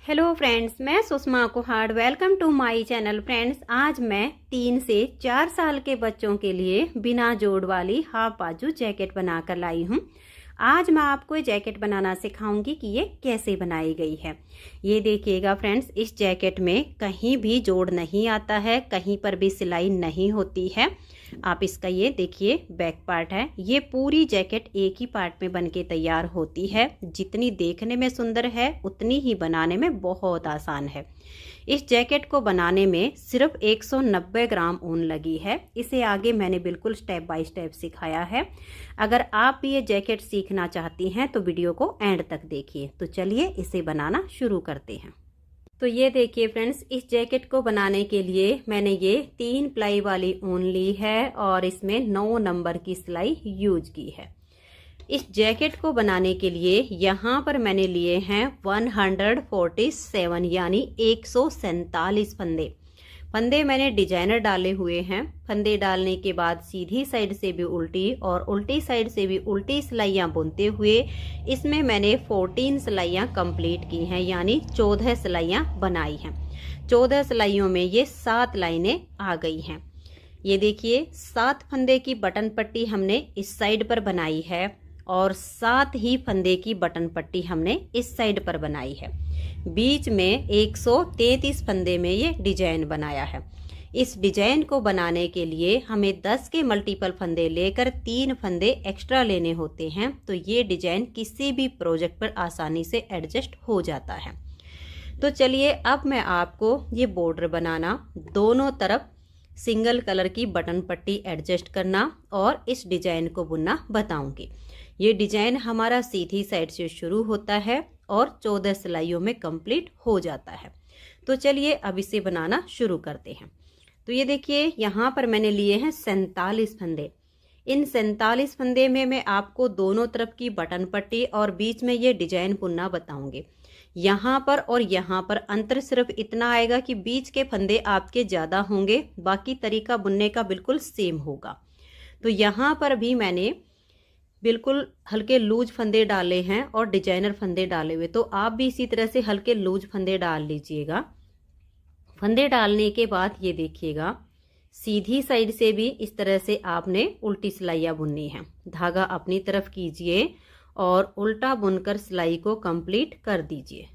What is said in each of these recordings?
Hello friends, मैं Sushma Kuhar. Welcome to my channel. Friends, आज मैं 3 से 4 साल के बच्चों के लिए बिना जोड़ वाली हाफ बाजू जैकेट बनाकर लाई हूँ। आज मैं आपको ये जैकेट बनाना सिखाऊंगी कि ये कैसे बनाई गई है। ये देखिएगा फ्रेंड्स, इस जैकेट में कहीं भी जोड़ नहीं आता है, कहीं पर भी सिलाई नहीं होती है। आप इसका ये देखिए बैक पार्ट है। ये पूरी जैकेट एक ही पार्ट में बनके तैयार होती है। जितनी देखने में सुंदर है उतनी ही बनाने में बहुत आसान है। इस जैकेट को बनाने में सिर्फ 190 ग्राम ऊन लगी है। इसे आगे मैंने बिल्कुल स्टेप बाय स्टेप सिखाया है। अगर आप भी ये जैकेट सीखना चाहती हैं तो वीडियो को एंड तक देखिए। तो चलिए इसे बनाना शुरू करते हैं। तो ये देखिए फ्रेंड्स, इस जैकेट को बनाने के लिए मैंने ये 3 प्लाई वाली ऊन ली है और इसमें 9 नंबर की सिलाई यूज की है। इस जैकेट को बनाने के लिए यहाँ पर मैंने लिए हैं 147 यानी 147 फंदे मैंने डिजाइनर डाले हुए हैं। फंदे डालने के बाद सीधी साइड से भी उल्टी और उल्टी साइड से भी उल्टी सिलाइयाँ बुनते हुए इसमें मैंने 14 सिलाइयाँ कंप्लीट की हैं, यानी 14 सिलाइयाँ बनाई हैं। 14 सिलाइयों में ये 7 लाइनें आ गई हैं। ये देखिए 7 फंदे की बटन पट्टी हमने इस साइड पर बनाई है और 7 ही फंदे की बटन पट्टी हमने इस साइड पर बनाई है। बीच में 133 फंदे में ये डिजाइन बनाया है। इस डिजाइन को बनाने के लिए हमें 10 के मल्टीपल फंदे लेकर 3 फंदे एक्स्ट्रा लेने होते हैं, तो ये डिजाइन किसी भी प्रोजेक्ट पर आसानी से एडजस्ट हो जाता है। तो चलिए अब मैं आपको ये बॉर्डर बनाना, दोनों तरफ सिंगल कलर की बटन पट्टी एडजस्ट करना और इस डिजाइन को बुनना बताऊंगी। ये डिजाइन हमारा सीधी साइड से शुरू होता है और 14 सिलाइयों में कंप्लीट हो जाता है। तो चलिए अब इसे बनाना शुरू करते हैं। तो ये देखिए यहाँ पर मैंने लिए हैं 47 फंदे। इन 47 फंदे में मैं आपको दोनों तरफ की बटन पट्टी और बीच में ये डिजाइन बुनना बताऊंगी। यहाँ पर और यहाँ पर अंतर सिर्फ इतना आएगा कि बीच के फंदे आपके ज़्यादा होंगे, बाकी तरीका बुनने का बिल्कुल सेम होगा। तो यहाँ पर भी मैंने बिल्कुल हल्के लूज फंदे डाले हैं और डिजाइनर फंदे डाले हुए, तो आप भी इसी तरह से हल्के लूज फंदे डाल लीजिएगा। फंदे डालने के बाद ये देखिएगा सीधी साइड से भी इस तरह से आपने उल्टी सिलाइयाँ बुननी है। धागा अपनी तरफ कीजिए और उल्टा बुनकर सिलाई को कंप्लीट कर दीजिए।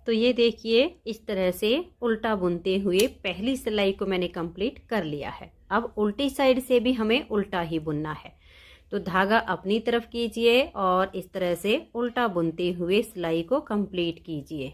तो ये देखिए इस तरह से उल्टा बुनते हुए पहली सिलाई को मैंने कंप्लीट कर लिया है। अब उल्टी साइड से भी हमें उल्टा ही बुनना है, तो धागा अपनी तरफ कीजिए और इस तरह से उल्टा बुनते हुए सिलाई को कंप्लीट कीजिए।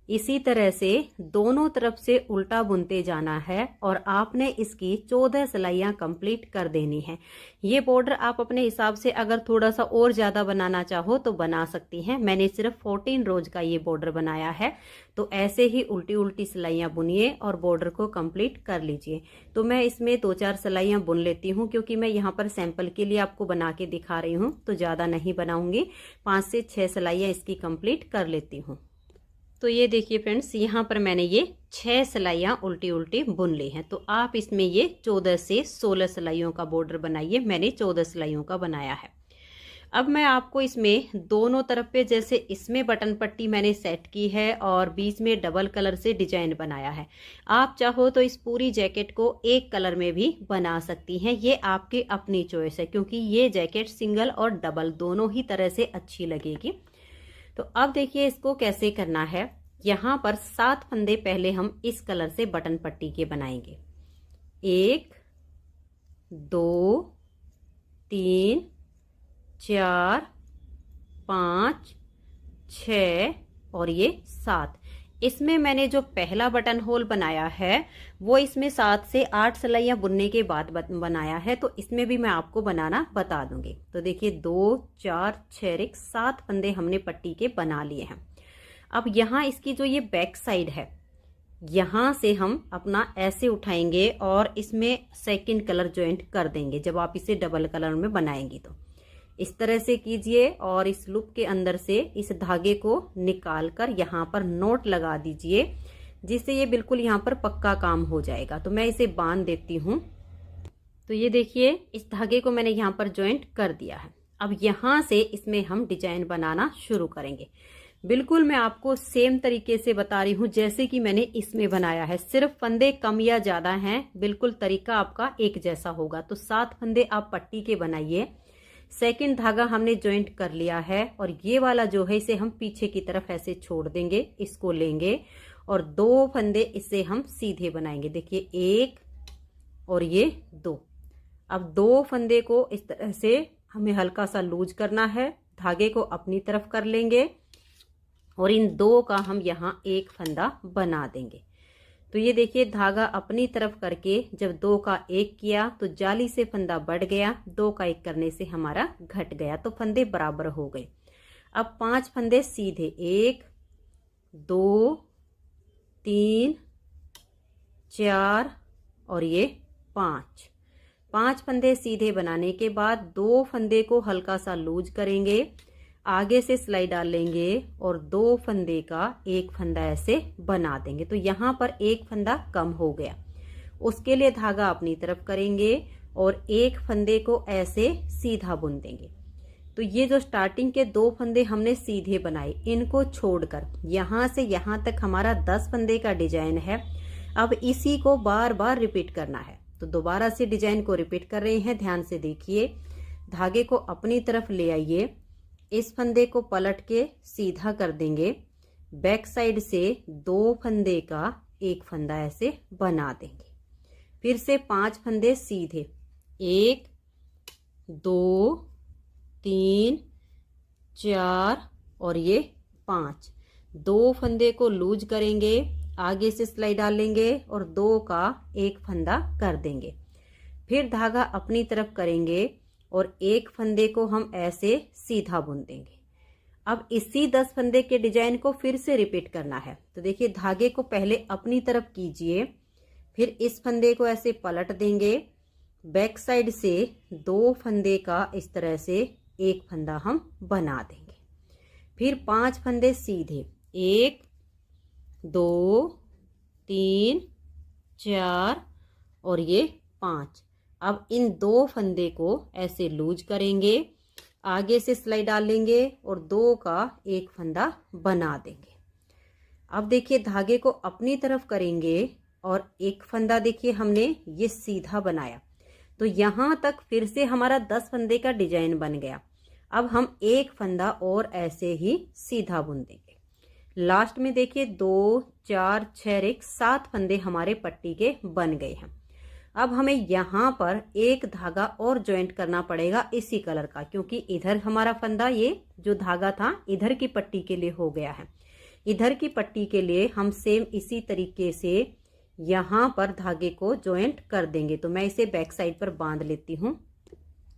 इसी तरह से दोनों तरफ से उल्टा बुनते जाना है और आपने इसकी 14 सिलाइयाँ कंप्लीट कर देनी है। ये बॉर्डर आप अपने हिसाब से अगर थोड़ा सा और ज़्यादा बनाना चाहो तो बना सकती हैं। मैंने सिर्फ 14 रोज का ये बॉर्डर बनाया है, तो ऐसे ही उल्टी उल्टी सिलाइयाँ बुनिए और बॉर्डर को कंप्लीट कर लीजिए। तो मैं इसमें 2-4 सिलाइयाँ बुन लेती हूँ, क्योंकि मैं यहाँ पर सैंपल के लिए आपको बना के दिखा रही हूँ, तो ज़्यादा नहीं बनाऊँगी। 5 से 6 सिलाइयाँ इसकी कंप्लीट कर लेती हूँ। तो ये देखिए फ्रेंड्स, यहाँ पर मैंने ये 6 सिलाइयाँ उल्टी उल्टी बुन ली हैं। तो आप इसमें ये 14 से 16 सिलाइयों का बॉर्डर बनाइए। मैंने 14 सिलाइयों का बनाया है। अब मैं आपको इसमें दोनों तरफ पे, जैसे इसमें बटन पट्टी मैंने सेट की है और बीच में डबल कलर से डिजाइन बनाया है। आप चाहो तो इस पूरी जैकेट को एक कलर में भी बना सकती हैं, ये आपकी अपनी चॉइस है, क्योंकि ये जैकेट सिंगल और डबल दोनों ही तरह से अच्छी लगेगी। तो अब देखिए इसको कैसे करना है। यहाँ पर 7 फंदे पहले हम इस कलर से बटन पट्टी के बनाएंगे। 1 2 3 4 5 6 और ये 7। इसमें मैंने जो पहला बटन होल बनाया है वो इसमें 7 से 8 सिलाइयाँ बुनने के बाद बनाया है, तो इसमें भी मैं आपको बनाना बता दूंगी। तो देखिए 2 4 6 7 फंदे हमने पट्टी के बना लिए हैं। अब यहाँ इसकी जो ये बैक साइड है, यहाँ से हम अपना ऐसे उठाएंगे और इसमें सेकंड कलर ज्वाइंट कर देंगे। जब आप इसे डबल कलर में बनाएंगी तो इस तरह से कीजिए और इस लूप के अंदर से इस धागे को निकाल कर यहाँ पर नोट लगा दीजिए, जिससे ये बिल्कुल यहाँ पर पक्का काम हो जाएगा। तो मैं इसे बांध देती हूँ। तो ये देखिए इस धागे को मैंने यहाँ पर ज्वाइंट कर दिया है। अब यहाँ से इसमें हम डिजाइन बनाना शुरू करेंगे। बिल्कुल मैं आपको सेम तरीके से बता रही हूँ जैसे कि मैंने इसमें बनाया है, सिर्फ फंदे कम या ज्यादा हैं, बिल्कुल तरीका आपका एक जैसा होगा। तो 7 फंदे आप पट्टी के बनाइए। सेकंड धागा हमने ज्वाइंट कर लिया है और ये वाला जो है इसे हम पीछे की तरफ ऐसे छोड़ देंगे, इसको लेंगे और 2 फंदे इसे हम सीधे बनाएंगे। देखिए 1 और ये 2। अब 2 फंदे को इस तरह से हमें हल्का सा लूज करना है, धागे को अपनी तरफ कर लेंगे और इन 2 का हम यहाँ एक फंदा बना देंगे। तो ये देखिए धागा अपनी तरफ करके जब 2 का 1 किया तो जाली से फंदा बढ़ गया, 2 का 1 करने से हमारा घट गया, तो फंदे बराबर हो गए। अब 5 फंदे सीधे, 1 2 3 4 और ये 5 फंदे सीधे बनाने के बाद 2 फंदे को हल्का सा लूज करेंगे, आगे से सिलाई डाल लेंगे और 2 फंदे का एक फंदा ऐसे बना देंगे। तो यहाँ पर एक फंदा कम हो गया, उसके लिए धागा अपनी तरफ करेंगे और एक फंदे को ऐसे सीधा बुन देंगे। तो ये जो स्टार्टिंग के 2 फंदे हमने सीधे बनाए, इनको छोड़कर यहाँ से यहाँ तक हमारा 10 फंदे का डिजाइन है। अब इसी को बार बार रिपीट करना है, तो दोबारा से डिजाइन को रिपीट कर रहे हैं। ध्यान से देखिए, धागे को अपनी तरफ ले आइए, इस फंदे को पलट के सीधा कर देंगे, बैक साइड से 2 फंदे का एक फंदा ऐसे बना देंगे। फिर से 5 फंदे सीधे, 1 2 3 4 और ये 5। 2 फंदे को लूज करेंगे, आगे से सिलाई डाल लेंगे और 2 का एक फंदा कर देंगे। फिर धागा अपनी तरफ करेंगे और एक फंदे को हम ऐसे सीधा बुन देंगे। अब इसी 10 फंदे के डिजाइन को फिर से रिपीट करना है। तो देखिए धागे को पहले अपनी तरफ कीजिए, फिर इस फंदे को ऐसे पलट देंगे, बैक साइड से 2 फंदे का इस तरह से एक फंदा हम बना देंगे। फिर 5 फंदे सीधे, 1 2 3 4 और ये 5। अब इन 2 फंदे को ऐसे लूज करेंगे, आगे से सिलाई डाल लेंगे और 2 का एक फंदा बना देंगे। अब देखिए धागे को अपनी तरफ करेंगे और एक फंदा देखिए हमने ये सीधा बनाया, तो यहाँ तक फिर से हमारा 10 फंदे का डिजाइन बन गया। अब हम एक फंदा और ऐसे ही सीधा बुन देंगे। लास्ट में देखिए 2 4 6 1 7 फंदे हमारे पट्टी के बन गए हैं। अब हमें यहाँ पर एक धागा और ज्वाइंट करना पड़ेगा इसी कलर का, क्योंकि इधर हमारा फंदा ये जो धागा था इधर की पट्टी के लिए हो गया है। इधर की पट्टी के लिए हम सेम इसी तरीके से यहाँ पर धागे को ज्वाइंट कर देंगे। तो मैं इसे बैक साइड पर बांध लेती हूँ।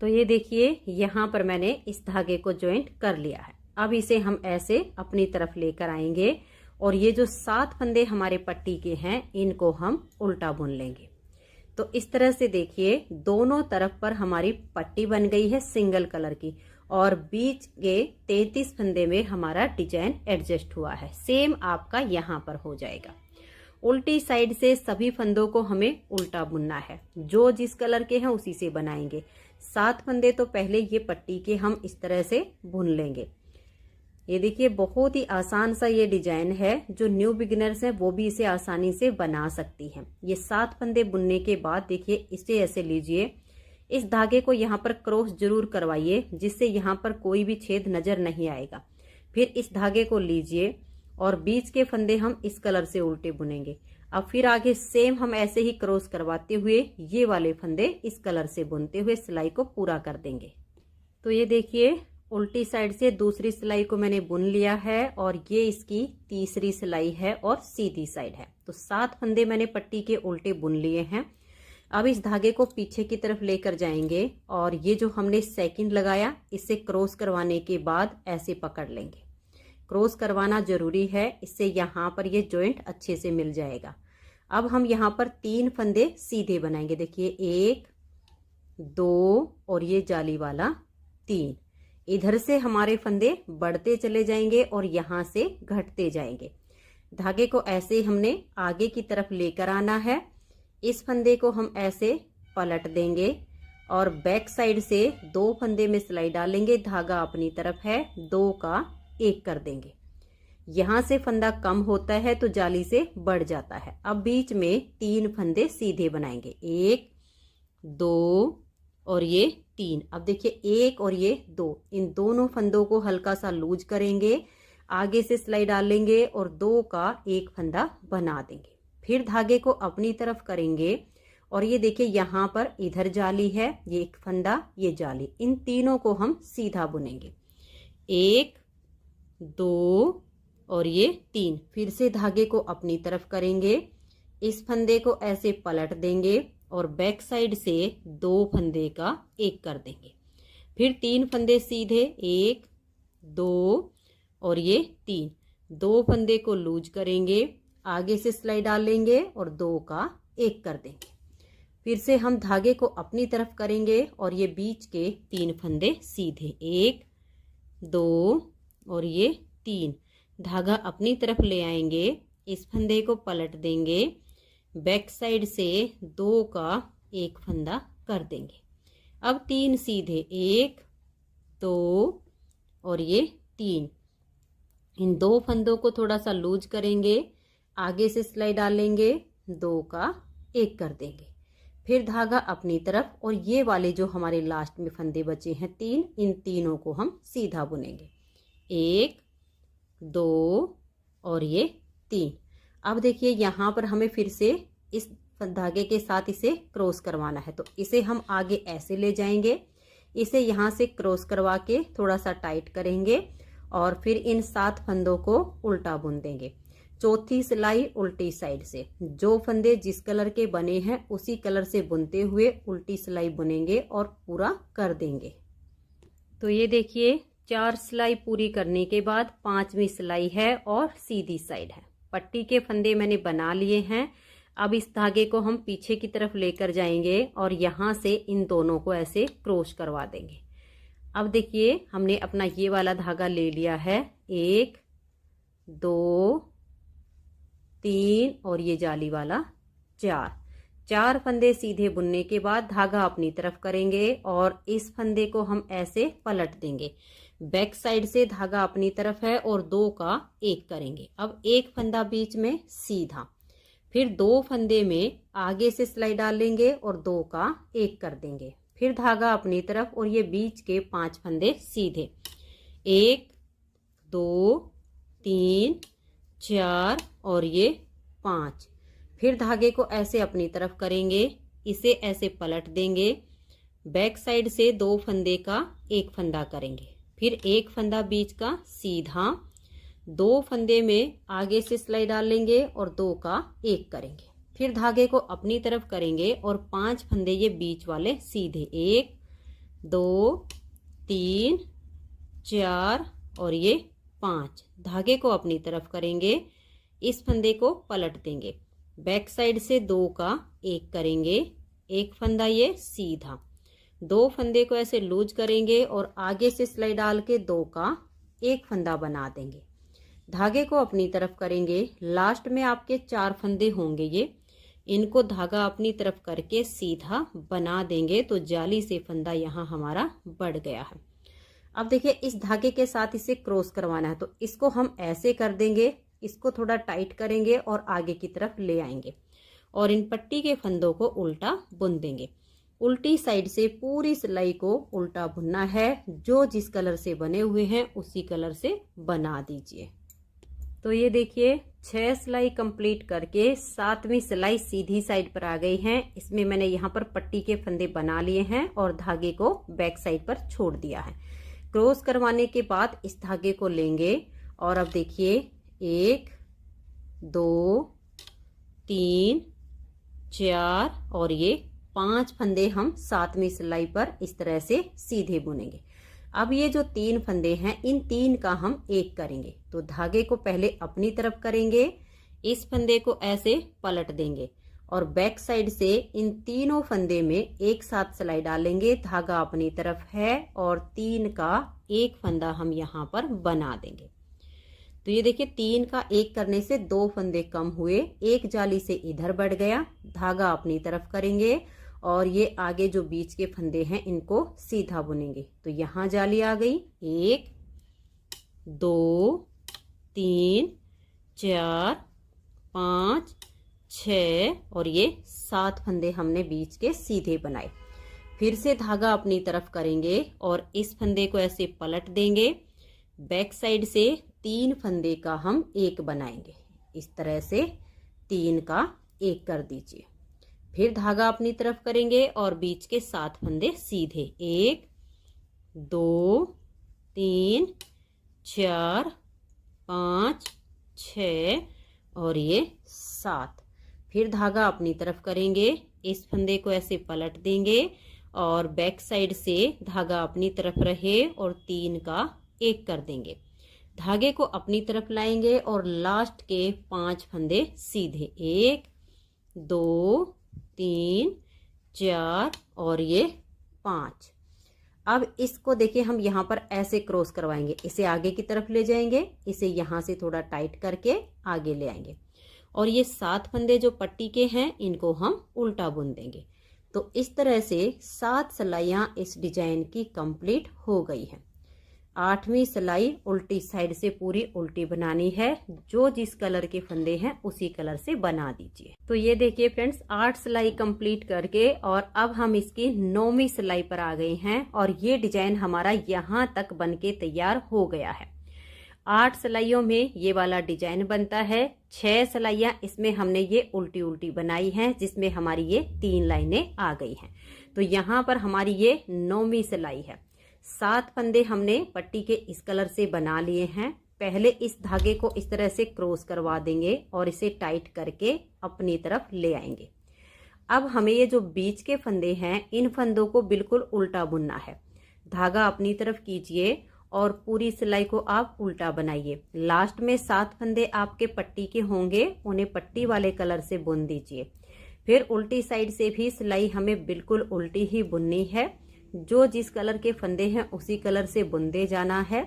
तो ये देखिए यहाँ पर मैंने इस धागे को ज्वाइंट कर लिया है। अब इसे हम ऐसे अपनी तरफ लेकर आएंगे और ये जो 7 फंदे हमारे पट्टी के हैं इनको हम उल्टा बुन लेंगे। तो इस तरह से देखिए दोनों तरफ पर हमारी पट्टी बन गई है सिंगल कलर की और बीच के 33 फंदे में हमारा डिजाइन एडजस्ट हुआ है। सेम आपका यहाँ पर हो जाएगा। उल्टी साइड से सभी फंदों को हमें उल्टा बुनना है, जो जिस कलर के हैं उसी से बनाएंगे। 7 फंदे तो पहले ये पट्टी के हम इस तरह से बुन लेंगे। ये देखिए बहुत ही आसान सा ये डिजाइन है, जो न्यू बिगिनर्स हैं वो भी इसे आसानी से बना सकती हैं। ये 7 फंदे बुनने के बाद देखिए इसे ऐसे लीजिए, इस धागे को यहाँ पर क्रॉस जरूर करवाइए जिससे यहाँ पर कोई भी छेद नजर नहीं आएगा। फिर इस धागे को लीजिए और बीच के फंदे हम इस कलर से उल्टे बुनेंगे। अब फिर आगे सेम हम ऐसे ही क्रॉस करवाते हुए ये वाले फंदे इस कलर से बुनते हुए सिलाई को पूरा कर देंगे। तो ये देखिए उल्टी साइड से दूसरी सिलाई को मैंने बुन लिया है और ये इसकी तीसरी सिलाई है और सीधी साइड है। तो 7 फंदे मैंने पट्टी के उल्टे बुन लिए हैं। अब इस धागे को पीछे की तरफ लेकर जाएंगे और ये जो हमने सेकंड लगाया इसे क्रॉस करवाने के बाद ऐसे पकड़ लेंगे। क्रॉस करवाना जरूरी है, इससे यहाँ पर ये जॉइंट अच्छे से मिल जाएगा। अब हम यहाँ पर 3 फंदे सीधे बनाएंगे। देखिए 1 2 और ये जाली वाला 3। इधर से हमारे फंदे बढ़ते चले जाएंगे और यहाँ से घटते जाएंगे। धागे को ऐसे हमने आगे की तरफ लेकर आना है। इस फंदे को हम ऐसे पलट देंगे और बैक साइड से 2 फंदे में सिलाई डालेंगे। धागा अपनी तरफ है, 2 का 1 कर देंगे। यहाँ से फंदा कम होता है तो जाली से बढ़ जाता है। अब बीच में 3 फंदे सीधे बनाएंगे, 1 2 और ये 3। अब देखिए 1 और ये 2, इन दोनों फंदों को हल्का सा लूज करेंगे, आगे से सिलाई डालेंगे और 2 का एक फंदा बना देंगे। फिर धागे को अपनी तरफ करेंगे और ये देखिए यहाँ पर इधर जाली है, ये एक फंदा, ये जाली, इन तीनों को हम सीधा बुनेंगे, 1 2 और ये 3। फिर से धागे को अपनी तरफ करेंगे, इस फंदे को ऐसे पलट देंगे और बैक साइड से 2 फंदे का एक कर देंगे। फिर 3 फंदे सीधे, 1 2 और ये 3। 2 फंदे को लूज करेंगे, आगे से सिलाई डालेंगे और 2 का एक कर देंगे। फिर से हम धागे को अपनी तरफ करेंगे और ये बीच के 3 फंदे सीधे, 1 2 और ये 3। धागा अपनी तरफ ले आएंगे, इस फंदे को पलट देंगे, बैक साइड से 2 का एक फंदा कर देंगे। अब 3 सीधे, 1 2 और ये 3। इन 2 फंदों को थोड़ा सा लूज करेंगे, आगे से सिलाई डालेंगे, 2 का एक कर देंगे। फिर धागा अपनी तरफ और ये वाले जो हमारे लास्ट में फंदे बचे हैं 3, इन तीनों को हम सीधा बुनेंगे, 1 2 और ये 3। अब देखिए यहाँ पर हमें फिर से इस धागे के साथ इसे क्रॉस करवाना है, तो इसे हम आगे ऐसे ले जाएंगे, इसे यहाँ से क्रॉस करवा के थोड़ा सा टाइट करेंगे और फिर इन 7 फंदों को उल्टा बुन देंगे। चौथी सिलाई उल्टी साइड से, जो फंदे जिस कलर के बने हैं उसी कलर से बुनते हुए उल्टी सिलाई बुनेंगे और पूरा कर देंगे। तो ये देखिए 4 सिलाई पूरी करने के बाद 5वीं सिलाई है और सीधी साइड है। पट्टी के फंदे मैंने बना लिए हैं। अब इस धागे को हम पीछे की तरफ लेकर जाएंगे और यहाँ से इन दोनों को ऐसे क्रॉस करवा देंगे। अब देखिए हमने अपना ये वाला धागा ले लिया है, 1 2 3 और ये जाली वाला 4 फंदे सीधे बुनने के बाद धागा अपनी तरफ करेंगे और इस फंदे को हम ऐसे पलट देंगे। बैक साइड से धागा अपनी तरफ है और 2 का एक करेंगे। अब एक फंदा बीच में सीधा, फिर 2 फंदे में आगे से सिलाई डालेंगे और 2 का एक कर देंगे। फिर धागा अपनी तरफ और ये बीच के 5 फंदे सीधे, 1 2 3 4 और ये 5। फिर धागे को ऐसे अपनी तरफ करेंगे, इसे ऐसे पलट देंगे, बैक साइड से 2 फंदे का एक फंदा करेंगे, फिर एक फंदा बीच का सीधा, 2 फंदे में आगे से सिलाई डालेंगे और 2 का एक करेंगे। फिर धागे को अपनी तरफ करेंगे और 5 फंदे ये बीच वाले सीधे, 1 2 3 4 और ये 5। धागे को अपनी तरफ करेंगे, इस फंदे को पलट देंगे, बैक साइड से 2 का एक करेंगे, एक फंदा ये सीधा, 2 फंदे को ऐसे लूज करेंगे और आगे से सिलाई डाल के 2 का एक फंदा बना देंगे। धागे को अपनी तरफ करेंगे, लास्ट में आपके 4 फंदे होंगे ये, इनको धागा अपनी तरफ करके सीधा बना देंगे तो जाली से फंदा यहाँ हमारा बढ़ गया है। अब देखिए इस धागे के साथ इसे क्रॉस करवाना है, तो इसको हम ऐसे कर देंगे, इसको थोड़ा टाइट करेंगे और आगे की तरफ ले आएंगे और इन पट्टी के फंदों को उल्टा बुन देंगे। उल्टी साइड से पूरी सिलाई को उल्टा बुनना है, जो जिस कलर से बने हुए हैं उसी कलर से बना दीजिए। तो ये देखिए 6 सिलाई कंप्लीट करके 7वीं सिलाई सीधी साइड पर आ गई है। इसमें मैंने यहाँ पर पट्टी के फंदे बना लिए हैं और धागे को बैक साइड पर छोड़ दिया है। क्रॉस करवाने के बाद इस धागे को लेंगे और अब देखिए 1 2 3 4 और ये 5 फंदे हम 7वीं सिलाई पर इस तरह से सीधे बुनेंगे। अब ये जो 3 फंदे हैं इन 3 का हम एक करेंगे, तो धागे को पहले अपनी तरफ करेंगे, इस फंदे को ऐसे पलट देंगे और बैक साइड से इन तीनों फंदे में एक साथ सिलाई डालेंगे, धागा अपनी तरफ है और 3 का एक फंदा हम यहाँ पर बना देंगे। तो ये देखिए 3 का एक करने से 2 फंदे कम हुए, एक जाली से इधर बढ़ गया, धागा अपनी तरफ करेंगे और ये आगे जो बीच के फंदे हैं इनको सीधा बुनेंगे। तो यहाँ जाली आ गई, 1 2 3 4 5 6 और ये 7 फंदे हमने बीच के सीधे बनाए। फिर से धागा अपनी तरफ करेंगे और इस फंदे को ऐसे पलट देंगे। बैक साइड से 3 फंदे का हम एक बनाएंगे। इस तरह से 3 का एक कर दीजिए। फिर धागा अपनी तरफ करेंगे और बीच के 7 फंदे सीधे 1 2 3 4 5 6 और ये 7। फिर धागा अपनी तरफ करेंगे, इस फंदे को ऐसे पलट देंगे और बैक साइड से धागा अपनी तरफ रहे और 3 का एक कर देंगे। धागे को अपनी तरफ लाएंगे और लास्ट के 5 फंदे सीधे 1 2 3 4 और ये 5। अब इसको देखिए, हम यहाँ पर ऐसे क्रॉस करवाएंगे, इसे आगे की तरफ ले जाएंगे, इसे यहाँ से थोड़ा टाइट करके आगे ले आएंगे और ये 7 फंदे जो पट्टी के हैं इनको हम उल्टा बुन देंगे। तो इस तरह से 7 सिलाइयाँ इस डिजाइन की कंप्लीट हो गई हैं। 8वीं सिलाई उल्टी साइड से पूरी उल्टी बनानी है। जो जिस कलर के फंदे हैं उसी कलर से बना दीजिए। तो ये देखिए फ्रेंड्स, 8 सिलाई कंप्लीट करके और अब हम इसकी 9वीं सिलाई पर आ गए हैं और ये डिजाइन हमारा यहाँ तक बनके तैयार हो गया है। 8 सिलाइयों में ये वाला डिजाइन बनता है। 6 सिलाइयाँ इसमें हमने ये उल्टी उल्टी बनाई हैं, जिसमें हमारी ये 3 लाइनें आ गई हैं। तो यहाँ पर हमारी ये 9वीं सिलाई है। 7 फंदे हमने पट्टी के इस कलर से बना लिए हैं। पहले इस धागे को इस तरह से क्रॉस करवा देंगे और इसे टाइट करके अपनी तरफ ले आएंगे। अब हमें ये जो बीच के फंदे हैं, इन फंदों को बिल्कुल उल्टा बुनना है। धागा अपनी तरफ कीजिए और पूरी सिलाई को आप उल्टा बनाइए। लास्ट में 7 फंदे आपके पट्टी के होंगे, उन्हें पट्टी वाले कलर से बुन दीजिए। फिर उल्टी साइड से भी सिलाई हमें बिल्कुल उल्टी ही बुननी है। जो जिस कलर के फंदे हैं उसी कलर से बुनते जाना है।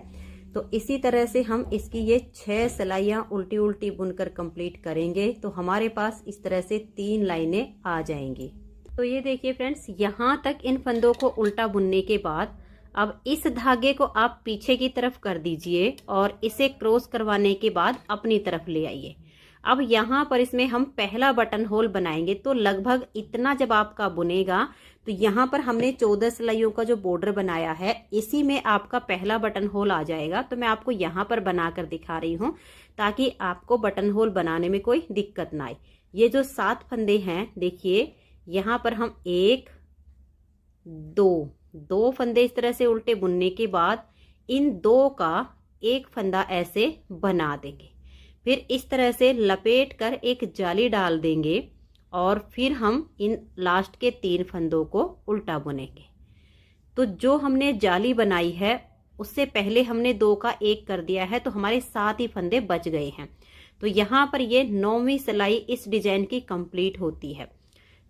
तो इसी तरह से हम इसकी ये 6 सिलाइयाँ उल्टी उल्टी बुनकर कंप्लीट करेंगे तो हमारे पास इस तरह से 3 लाइनें आ जाएंगी। तो ये देखिए फ्रेंड्स, यहाँ तक इन फंदों को उल्टा बुनने के बाद अब इस धागे को आप पीछे की तरफ कर दीजिए और इसे क्रॉस करवाने के बाद अपनी तरफ ले आइए। अब यहाँ पर इसमें हम पहला बटन होल बनाएंगे। तो लगभग इतना जब आपका बुनेगा तो यहाँ पर हमने 14 सिलाइयों का जो बॉर्डर बनाया है, इसी में आपका पहला बटन होल आ जाएगा। तो मैं आपको यहाँ पर बनाकर दिखा रही हूँ ताकि आपको बटन होल बनाने में कोई दिक्कत ना आए। ये जो 7 फंदे हैं, देखिए यहाँ पर हम 1 2 फंदे इस तरह से उल्टे बुनने के बाद इन 2 का एक फंदा ऐसे बना देंगे। फिर इस तरह से लपेट कर एक जाली डाल देंगे और फिर हम इन लास्ट के 3 फंदों को उल्टा बुनेंगे। तो जो हमने जाली बनाई है उससे पहले हमने 2 का एक कर दिया है, तो हमारे 7 ही फंदे बच गए हैं। तो यहाँ पर ये 9वीं सिलाई इस डिजाइन की कंप्लीट होती है।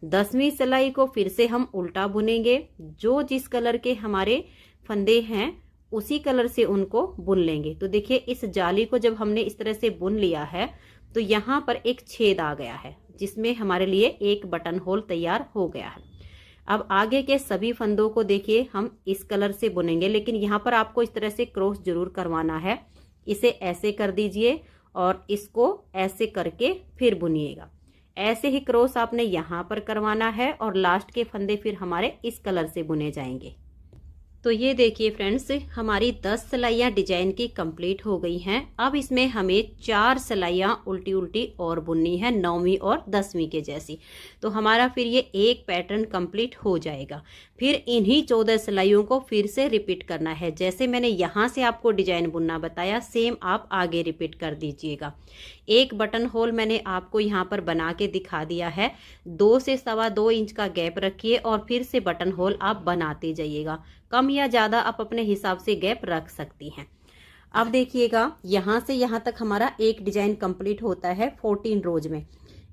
10वीं सिलाई को फिर से हम उल्टा बुनेंगे। जो जिस कलर के हमारे फंदे हैं उसी कलर से उनको बुन लेंगे। तो देखिए, इस जाली को जब हमने इस तरह से बुन लिया है तो यहाँ पर एक छेद आ गया है, जिसमें हमारे लिए एक बटन होल तैयार हो गया है। अब आगे के सभी फंदों को देखिए हम इस कलर से बुनेंगे, लेकिन यहाँ पर आपको इस तरह से क्रॉस जरूर करवाना है। इसे ऐसे कर दीजिए और इसको ऐसे करके फिर बुनिएगा। ऐसे ही क्रॉस आपने यहाँ पर करवाना है और लास्ट के फंदे फिर हमारे इस कलर से बुने जाएंगे। तो ये देखिए फ्रेंड्स, हमारी 10 सिलाइयाँ डिजाइन की कंप्लीट हो गई हैं। अब इसमें हमें 4 सिलाइयाँ उल्टी उल्टी और बुननी है, 9वीं और 10वीं के जैसी। तो हमारा फिर ये एक पैटर्न कंप्लीट हो जाएगा। फिर इन्हीं 14 सिलाइयों को फिर से रिपीट करना है। जैसे मैंने यहाँ से आपको डिजाइन बुनना बताया, सेम आप आगे रिपीट कर दीजिएगा। एक बटन होल मैंने आपको यहाँ पर बना के दिखा दिया है। 2 से 2.25 इंच का गैप रखिए और फिर से बटन होल आप बनाते जाइएगा। कम या ज़्यादा आप अपने हिसाब से गैप रख सकती हैं। अब देखिएगा, यहाँ से यहाँ तक हमारा एक डिजाइन कंप्लीट होता है 14 रोज में।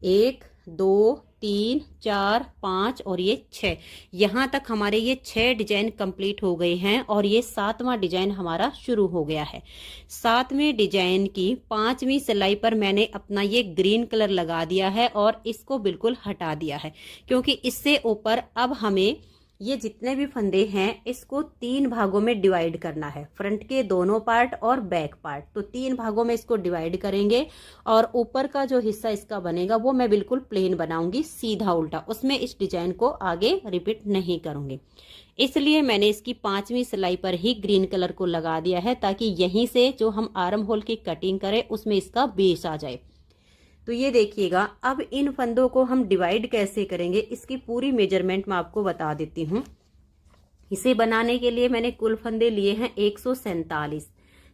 1 2 3 4 5 और ये 6। यहाँ तक हमारे ये 6 डिजाइन कंप्लीट हो गए हैं और ये 7वां डिजाइन हमारा शुरू हो गया है। 7वें डिजाइन की 5वीं सिलाई पर मैंने अपना ये ग्रीन कलर लगा दिया है और इसको बिल्कुल हटा दिया है, क्योंकि इससे ऊपर अब हमें ये जितने भी फंदे हैं इसको 3 भागों में डिवाइड करना है, फ्रंट के दोनों पार्ट और बैक पार्ट। तो 3 भागों में इसको डिवाइड करेंगे और ऊपर का जो हिस्सा इसका बनेगा वो मैं बिल्कुल प्लेन बनाऊंगी, सीधा उल्टा, उसमें इस डिजाइन को आगे रिपीट नहीं करूंगी। इसलिए मैंने इसकी 5वीं सिलाई पर ही ग्रीन कलर को लगा दिया है ताकि यहीं से जो हम आर्म होल की कटिंग करें उसमें इसका बेस आ जाए। तो ये देखिएगा, अब इन फंदों को हम डिवाइड कैसे करेंगे इसकी पूरी मेजरमेंट मैं आपको बता देती हूँ। इसे बनाने के लिए मैंने कुल फंदे लिए हैं 147,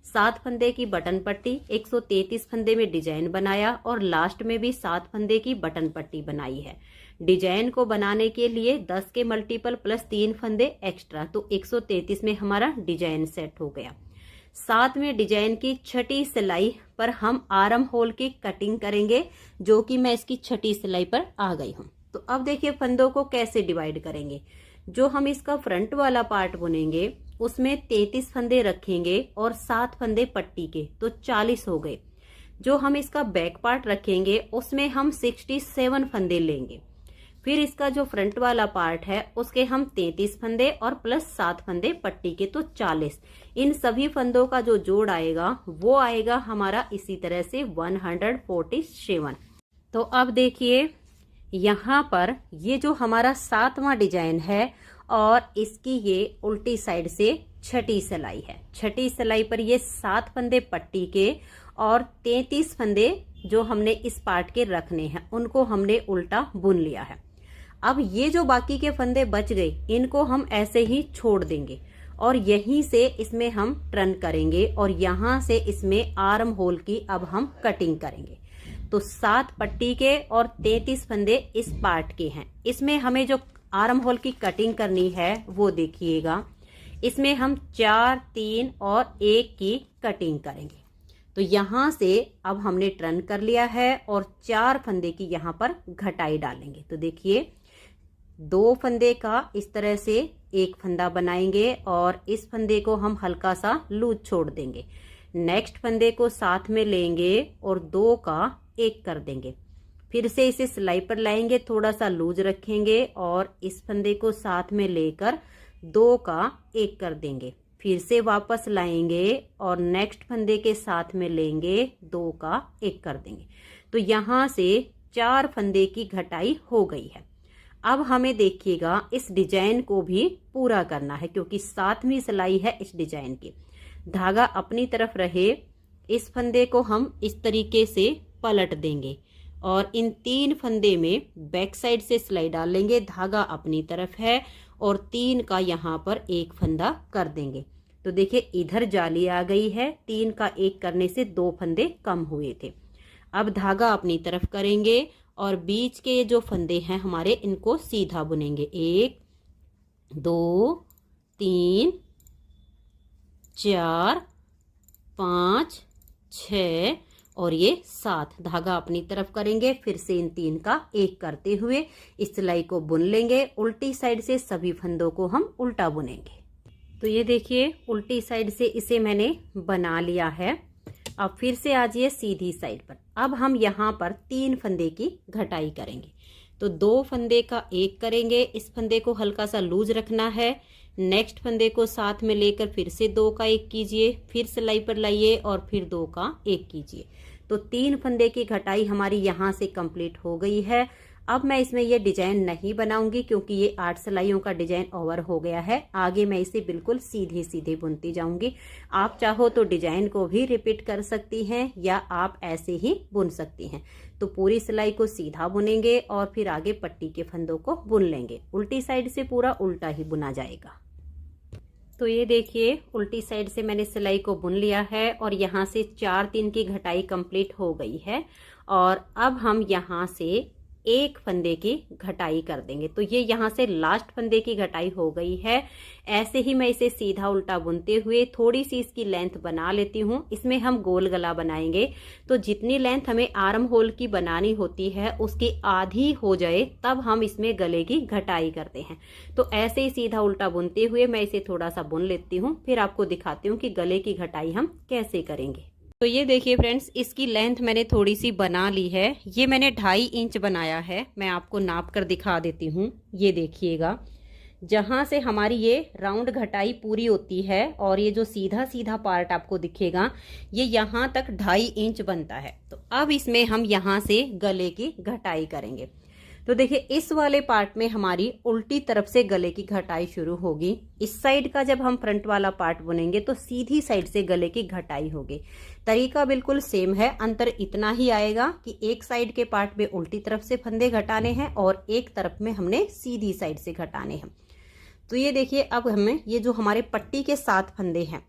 7 फंदे की बटन पट्टी, 133 फंदे में डिजाइन बनाया और लास्ट में भी 7 फंदे की बटन पट्टी बनाई है। डिजाइन को बनाने के लिए 10 के मल्टीपल प्लस 3 फंदे एक्स्ट्रा, तो 133 में हमारा डिजाइन सेट हो गया। 7वें डिजाइन की 6ठी सिलाई पर हम आर्म होल की कटिंग करेंगे, जो कि मैं इसकी 6ठी सिलाई पर आ गई हूँ। तो अब देखिए फंदों को कैसे डिवाइड करेंगे। जो हम इसका फ्रंट वाला पार्ट बुनेंगे उसमें 33 फंदे रखेंगे और 7 फंदे पट्टी के, तो 40 हो गए। जो हम इसका बैक पार्ट रखेंगे उसमें हम 67 फंदे लेंगे। फिर इसका जो फ्रंट वाला पार्ट है उसके हम 33 फंदे और प्लस 7 फंदे पट्टी के, तो 40। इन सभी फंदों का जो जोड़ आएगा वो आएगा हमारा इसी तरह से 147। तो अब देखिए यहाँ पर ये जो हमारा 7वां डिजाइन है और इसकी ये उल्टी साइड से 6ठी सिलाई है। 6ठी सिलाई पर ये 7 फंदे पट्टी के और 33 फंदे जो हमने इस पार्ट के रखने हैं उनको हमने उल्टा बुन लिया है। अब ये जो बाकी के फंदे बच गए इनको हम ऐसे ही छोड़ देंगे और यहीं से इसमें हम टर्न करेंगे और यहाँ से इसमें आर्म होल की अब हम कटिंग करेंगे। तो 7 पट्टी के और 33 फंदे इस पार्ट के हैं। इसमें हमें जो आर्म होल की कटिंग करनी है वो देखिएगा, इसमें हम 4, 3 और 1 की कटिंग करेंगे। तो यहाँ से अब हमने टर्न कर लिया है और 4 फंदे की यहाँ पर घटाई डालेंगे। तो देखिए 2 फंदे का इस तरह से एक फंदा बनाएंगे और इस फंदे को हम हल्का सा लूज छोड़ देंगे। नेक्स्ट फंदे को साथ में लेंगे और 2 का 1 कर देंगे। फिर से इसे सिलाई पर लाएंगे, थोड़ा सा लूज रखेंगे और इस फंदे को साथ में लेकर 2 का 1 कर देंगे। फिर से वापस लाएंगे और नेक्स्ट फंदे के साथ में लेंगे, 2 का 1 कर देंगे। तो यहाँ से 4 फंदे की घटाई हो गई है। अब हमें देखिएगा इस डिजाइन को भी पूरा करना है क्योंकि 7वीं सिलाई है इस डिजाइन की। धागा अपनी तरफ रहे, इस फंदे को हम इस तरीके से पलट देंगे और इन 3 फंदे में बैक साइड से सिलाई डाल लेंगे। धागा अपनी तरफ है और 3 का यहाँ पर 1 फंदा कर देंगे। तो देखिए इधर जाली आ गई है, 3 का 1 करने से 2 फंदे कम हुए थे। अब धागा अपनी तरफ करेंगे और बीच के जो फंदे हैं हमारे इनको सीधा बुनेंगे। 1, 2, 3, 4, 5, 6 और ये 7। धागा अपनी तरफ करेंगे, फिर से इन 3 का 1 करते हुए इस सिलाई को बुन लेंगे। उल्टी साइड से सभी फंदों को हम उल्टा बुनेंगे। तो ये देखिए उल्टी साइड से इसे मैंने बना लिया है। अब फिर से आ जाइए सीधी साइड पर। अब हम यहाँ पर 3 फंदे की घटाई करेंगे। तो 2 फंदे का 1 करेंगे, इस फंदे को हल्का सा लूज रखना है। नेक्स्ट फंदे को साथ में लेकर फिर से 2 का 1 कीजिए, फिर सिलाई पर लाइए और फिर 2 का 1 कीजिए। तो 3 फंदे की घटाई हमारी यहाँ से कंप्लीट हो गई है। अब मैं इसमें ये डिजाइन नहीं बनाऊंगी क्योंकि ये 8 सिलाइयों का डिजाइन ओवर हो गया है। आगे मैं इसे बिल्कुल सीधे सीधे बुनती जाऊंगी। आप चाहो तो डिजाइन को भी रिपीट कर सकती हैं या आप ऐसे ही बुन सकती हैं। तो पूरी सिलाई को सीधा बुनेंगे और फिर आगे पट्टी के फंदों को बुन लेंगे। उल्टी साइड से पूरा उल्टा ही बुना जाएगा। तो ये देखिए उल्टी साइड से मैंने सिलाई को बुन लिया है और यहाँ से 4 3 की घटाई कंप्लीट हो गई है। और अब हम यहाँ से 1 फंदे की घटाई कर देंगे। तो ये यहाँ से लास्ट फंदे की घटाई हो गई है। ऐसे ही मैं इसे सीधा उल्टा बुनते हुए थोड़ी सी इसकी लेंथ बना लेती हूँ। इसमें हम गोल गला बनाएंगे, तो जितनी लेंथ हमें आर्म होल की बनानी होती है उसकी आधी हो जाए तब हम इसमें गले की घटाई करते हैं। तो ऐसे ही सीधा उल्टा बुनते हुए मैं इसे थोड़ा सा बुन लेती हूँ, फिर आपको दिखाती हूँ कि गले की घटाई हम कैसे करेंगे। तो ये देखिए फ्रेंड्स, इसकी लेंथ मैंने थोड़ी सी बना ली है। ये मैंने 2.5 इंच बनाया है। मैं आपको नाप कर दिखा देती हूँ। ये देखिएगा जहाँ से हमारी ये राउंड घटाई पूरी होती है और ये जो सीधा सीधा पार्ट आपको दिखेगा ये यहाँ तक 2.5 इंच बनता है। तो अब इसमें हम यहाँ से गले की घटाई करेंगे। तो देखिए इस वाले पार्ट में हमारी उल्टी तरफ से गले की घटाई शुरू होगी। इस साइड का जब हम फ्रंट वाला पार्ट बुनेंगे तो सीधी साइड से गले की घटाई होगी। तरीका बिल्कुल सेम है, अंतर इतना ही आएगा कि एक साइड के पार्ट में उल्टी तरफ से फंदे घटाने हैं और एक तरफ में हमने सीधी साइड से घटाने हैं। तो ये देखिए अब हमें ये जो हमारे पट्टी के 7 फंदे हैं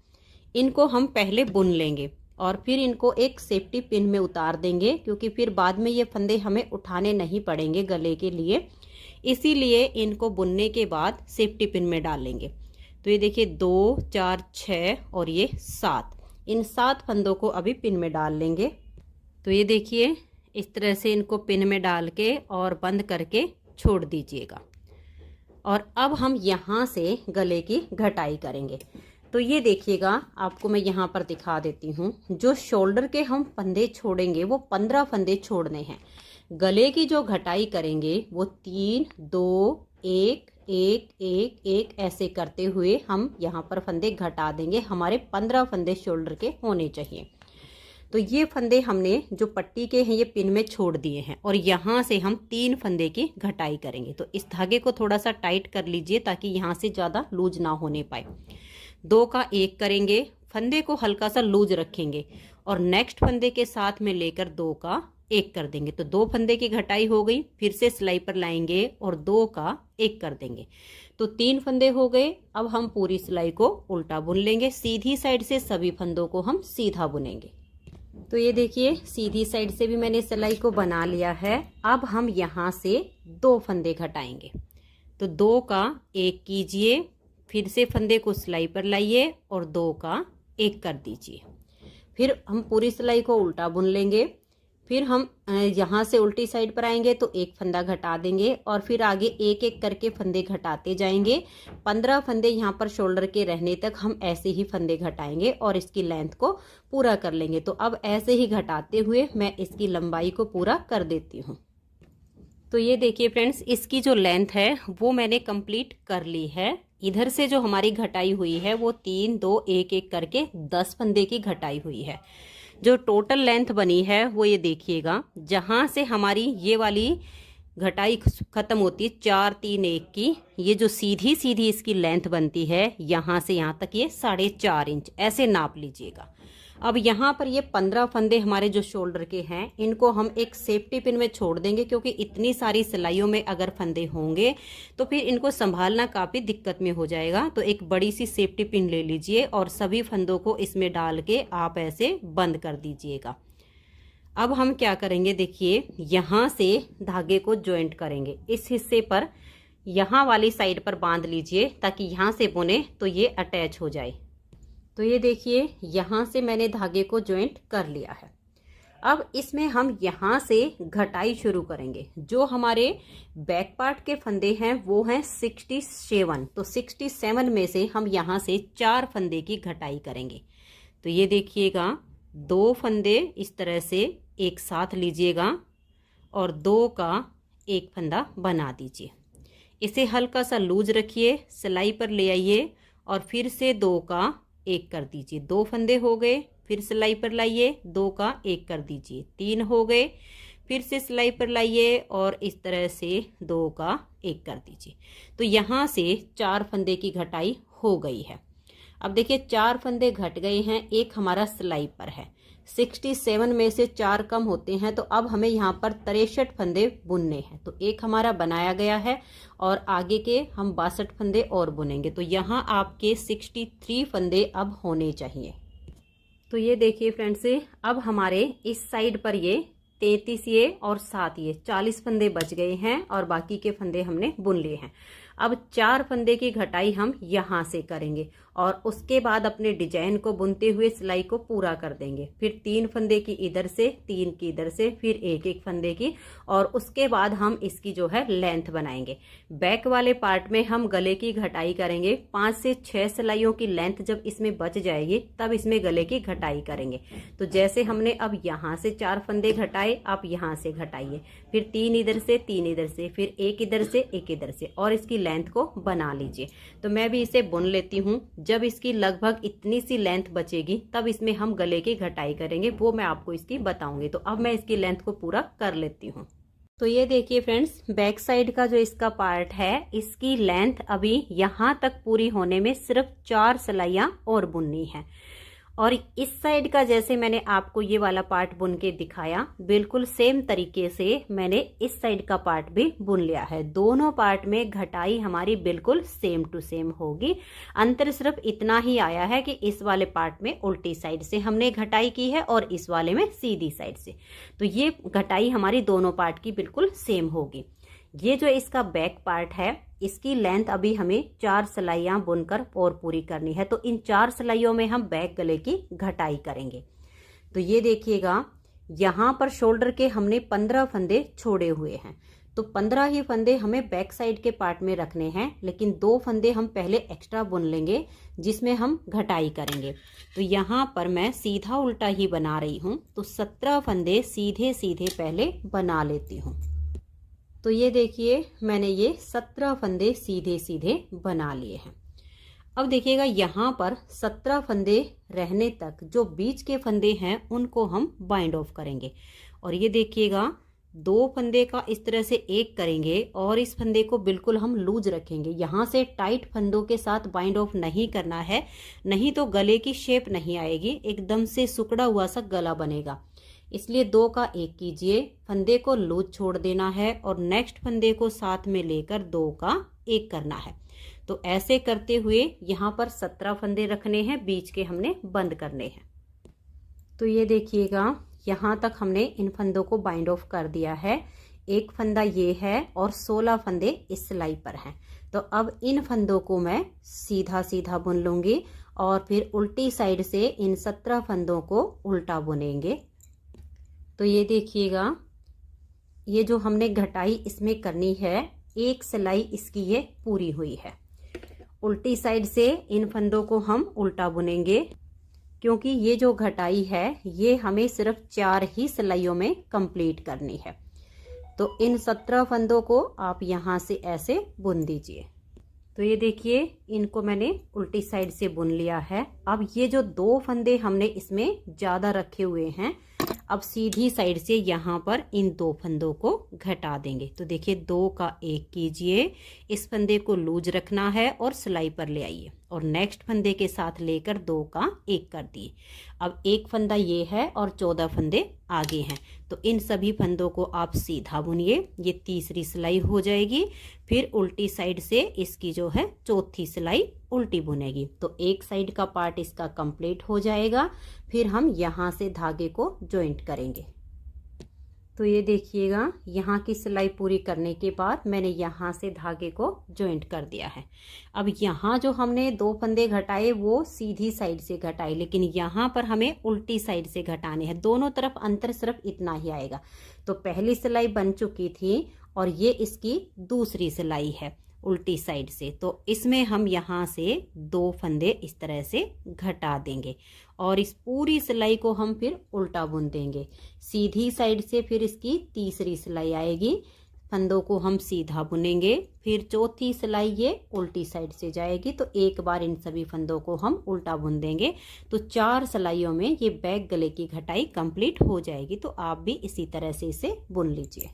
इनको हम पहले बुन लेंगे और फिर इनको एक सेफ्टी पिन में उतार देंगे, क्योंकि फिर बाद में ये फंदे हमें उठाने नहीं पड़ेंगे गले के लिए, इसीलिए इनको बुनने के बाद सेफ्टी पिन में डालेंगे। तो ये देखिए 2 4 6 और ये 7, इन 7 फंदों को अभी पिन में डाल लेंगे। तो ये देखिए इस तरह से इनको पिन में डाल के और बंद करके छोड़ दीजिएगा। और अब हम यहाँ से गले की घटाई करेंगे। तो ये देखिएगा आपको मैं यहाँ पर दिखा देती हूँ, जो शोल्डर के हम फंदे छोड़ेंगे वो 15 फंदे छोड़ने हैं। गले की जो घटाई करेंगे वो 3 2 1 1 1 1 ऐसे करते हुए हम यहाँ पर फंदे घटा देंगे। हमारे 15 फंदे शोल्डर के होने चाहिए। तो ये फंदे हमने जो पट्टी के हैं ये पिन में छोड़ दिए हैं और यहाँ से हम 3 फंदे की घटाई करेंगे। तो इस धागे को थोड़ा सा टाइट कर लीजिए ताकि यहाँ से ज़्यादा लूज ना होने पाए। 2 का 1 करेंगे, फंदे को हल्का सा लूज रखेंगे और नेक्स्ट फंदे के साथ में लेकर 2 का 1 कर देंगे। तो 2 फंदे की घटाई हो गई, फिर से सिलाई पर लाएंगे और 2 का 1 कर देंगे। तो 3 फंदे हो गए। अब हम पूरी सिलाई को उल्टा बुन लेंगे, सीधी साइड से सभी फंदों को हम सीधा बुनेंगे। तो ये देखिए सीधी साइड से भी मैंने सिलाई को बना लिया है। अब हम यहाँ से 2 फंदे घटाएंगे। तो 2 का 1 कीजिए, फिर से फंदे को सिलाई पर लाइए और 2 का 1 कर दीजिए। फिर हम पूरी सिलाई को उल्टा बुन लेंगे। फिर हम यहाँ से उल्टी साइड पर आएंगे तो 1 फंदा घटा देंगे और फिर आगे 1 1 करके फंदे घटाते जाएंगे। 15 फंदे यहाँ पर शोल्डर के रहने तक हम ऐसे ही फंदे घटाएंगे और इसकी लेंथ को पूरा कर लेंगे। तो अब ऐसे ही घटाते हुए मैं इसकी लंबाई को पूरा कर देती हूँ। तो ये देखिए फ्रेंड्स, इसकी जो लेंथ है वो मैंने कंप्लीट कर ली है। इधर से जो हमारी घटाई हुई है वो 3 2 1 1 करके 10 फंदे की घटाई हुई है। जो टोटल लेंथ बनी है वो ये देखिएगा, जहाँ से हमारी ये वाली घटाई खत्म होती है 4 3 1 की, ये जो सीधी सीधी इसकी लेंथ बनती है यहाँ से यहाँ तक ये 4.5 इंच ऐसे नाप लीजिएगा। अब यहाँ पर ये 15 फंदे हमारे जो शोल्डर के हैं इनको हम एक सेफ्टी पिन में छोड़ देंगे, क्योंकि इतनी सारी सिलाइयों में अगर फंदे होंगे तो फिर इनको संभालना काफ़ी दिक्कत में हो जाएगा। तो एक बड़ी सी सेफ्टी पिन ले लीजिए और सभी फंदों को इसमें डाल के आप ऐसे बंद कर दीजिएगा। अब हम क्या करेंगे, देखिए यहाँ से धागे को ज्वाइंट करेंगे। इस हिस्से पर यहाँ वाली साइड पर बांध लीजिए ताकि यहाँ से बुने तो ये अटैच हो जाए। तो ये देखिए यहाँ से मैंने धागे को ज्वाइंट कर लिया है। अब इसमें हम यहाँ से घटाई शुरू करेंगे। जो हमारे बैक पार्ट के फंदे हैं वो हैं 67। तो 67 में से हम यहाँ से 4 फंदे की घटाई करेंगे। तो ये देखिएगा 2 फंदे इस तरह से एक साथ लीजिएगा और 2 का 1 फंदा बना दीजिए। इसे हल्का सा लूज रखिए, सिलाई पर ले आइए और फिर से 2 का 1 कर दीजिए। 2 फंदे हो गए, फिर सिलाई पर लाइए, 2 का 1 कर दीजिए। 3 हो गए, फिर से सिलाई पर लाइए और इस तरह से 2 का 1 कर दीजिए। तो यहाँ से 4 फंदे की घटाई हो गई है। अब देखिए 4 फंदे घट गए हैं, एक हमारा सिलाई पर है। 67 में से 4 कम होते हैं, तो अब हमें यहाँ पर 63 फंदे बुनने हैं। तो एक हमारा बनाया गया है और आगे के हम 62 फंदे और बुनेंगे। तो यहाँ आपके 63 फंदे अब होने चाहिए। तो ये देखिए फ्रेंड्स, अब हमारे इस साइड पर ये 33 ये और 7 ये 40 फंदे बच गए हैं और बाकी के फंदे हमने बुन लिए हैं। अब 4 फंदे की घटाई हम यहाँ से करेंगे और उसके बाद अपने डिजाइन को बुनते हुए सिलाई को पूरा कर देंगे। फिर 3 फंदे की इधर से, 3 की इधर से, फिर 1 1 फंदे की और उसके बाद हम इसकी जो है लेंथ बनाएंगे। बैक वाले पार्ट में हम गले की घटाई करेंगे। 5 से 6 सिलाइयों की लेंथ जब इसमें बच जाएगी तब इसमें गले की घटाई करेंगे। तो जैसे हमने अब यहाँ से 4 फंदे घटाए, आप यहाँ से घटाइए, फिर 3 इधर से, 3 इधर से, फिर 1 इधर से, 1 इधर से और इसकी लेंथ को बना लीजिए। तो मैं भी इसे बुन लेती हूँ। जब इसकी लगभग इतनी सी लेंथ बचेगी तब इसमें हम गले की घटाई करेंगे, वो मैं आपको इसकी बताऊंगी। तो अब मैं इसकी लेंथ को पूरा कर लेती हूँ। तो ये देखिए फ्रेंड्स, बैक साइड का जो इसका पार्ट है, इसकी लेंथ अभी यहाँ तक पूरी होने में सिर्फ 4 सिलाइयाँ और बुननी है। और इस साइड का जैसे मैंने आपको ये वाला पार्ट बुन के दिखाया, बिल्कुल सेम तरीके से मैंने इस साइड का पार्ट भी बुन लिया है। दोनों पार्ट में घटाई हमारी बिल्कुल सेम टू सेम होगी। अंतर सिर्फ इतना ही आया है कि इस वाले पार्ट में उल्टी साइड से हमने घटाई की है और इस वाले में सीधी साइड से। तो ये घटाई हमारी दोनों पार्ट की बिल्कुल सेम होगी। ये जो इसका बैक पार्ट है, इसकी लेंथ अभी हमें 4 सिलाइयाँ बुनकर और पूरी करनी है। तो इन 4 सिलाइयों में हम बैक गले की घटाई करेंगे। तो ये देखिएगा, यहाँ पर शोल्डर के हमने 15 फंदे छोड़े हुए हैं। तो 15 ही फंदे हमें बैक साइड के पार्ट में रखने हैं, लेकिन 2 फंदे हम पहले एक्स्ट्रा बुन लेंगे जिसमें हम घटाई करेंगे। तो यहाँ पर मैं सीधा उल्टा ही बना रही हूँ। तो 17 फंदे सीधे सीधे पहले बना लेती हूँ। तो ये देखिए, मैंने ये 17 फंदे सीधे सीधे बना लिए हैं। अब देखिएगा, यहाँ पर 17 फंदे रहने तक जो बीच के फंदे हैं उनको हम बाइंड ऑफ करेंगे। और ये देखिएगा, 2 फंदे का इस तरह से एक करेंगे और इस फंदे को बिल्कुल हम लूज रखेंगे। यहाँ से टाइट फंदों के साथ बाइंड ऑफ नहीं करना है, नहीं तो गले की शेप नहीं आएगी, एकदम से सुकड़ा हुआ सा गला बनेगा। इसलिए 2 का 1 कीजिए, फंदे को लूज छोड़ देना है और नेक्स्ट फंदे को साथ में लेकर 2 का 1 करना है। तो ऐसे करते हुए यहाँ पर 17 फंदे रखने हैं, बीच के हमने बंद करने हैं। तो ये देखिएगा, यहाँ तक हमने इन फंदों को बाइंड ऑफ कर दिया है। एक फंदा ये है और 16 फंदे इस सिलाई पर हैं। तो अब इन फंदों को मैं सीधा सीधा बुन लूंगी और फिर उल्टी साइड से इन 17 फंदों को उल्टा बुनेंगे। तो ये देखिएगा, ये जो हमने घटाई इसमें करनी है, एक सिलाई इसकी ये पूरी हुई है। उल्टी साइड से इन फंदों को हम उल्टा बुनेंगे, क्योंकि ये जो घटाई है ये हमें सिर्फ 4 ही सिलाइयों में कंप्लीट करनी है। तो इन 17 फंदों को आप यहाँ से ऐसे बुन दीजिए। तो ये देखिए, इनको मैंने उल्टी साइड से बुन लिया है। अब ये जो 2 फंदे हमने इसमें ज़्यादा रखे हुए हैं, अब सीधी साइड से यहाँ पर इन 2 फंदों को घटा देंगे। तो देखिए, 2 का 1 कीजिए, इस फंदे को लूज रखना है और सिलाई पर ले आइए और नेक्स्ट फंदे के साथ लेकर 2 का 1 कर दिए। अब एक फंदा ये है और 14 फंदे आगे हैं। तो इन सभी फंदों को आप सीधा बुनिए, ये तीसरी सिलाई हो जाएगी। फिर उल्टी साइड से इसकी जो है चौथी सिलाई उल्टी बुनेगी। तो एक साइड का पार्ट इसका कंप्लीट हो जाएगा। फिर हम यहाँ से धागे को जॉइंट करेंगे। तो ये देखिएगा, यहाँ की सिलाई पूरी करने के बाद मैंने यहाँ से धागे को जॉइंट कर दिया है। अब यहाँ जो हमने 2 फंदे घटाए वो सीधी साइड से घटाए, लेकिन यहाँ पर हमें उल्टी साइड से घटाने हैं। दोनों तरफ अंतर सिर्फ इतना ही आएगा। तो पहली सिलाई बन चुकी थी और ये इसकी दूसरी सिलाई है उल्टी साइड से। तो इसमें हम यहाँ से 2 फंदे इस तरह से घटा देंगे और इस पूरी सिलाई को हम फिर उल्टा बुन देंगे। सीधी साइड से फिर इसकी तीसरी सिलाई आएगी, फंदों को हम सीधा बुनेंगे, फिर चौथी सिलाई ये उल्टी साइड से जाएगी। तो एक बार इन सभी फंदों को हम उल्टा बुन देंगे। तो 4 सिलाइयों में ये बैक गले की घटाई कंप्लीट हो जाएगी। तो आप भी इसी तरह से इसे बुन लीजिए।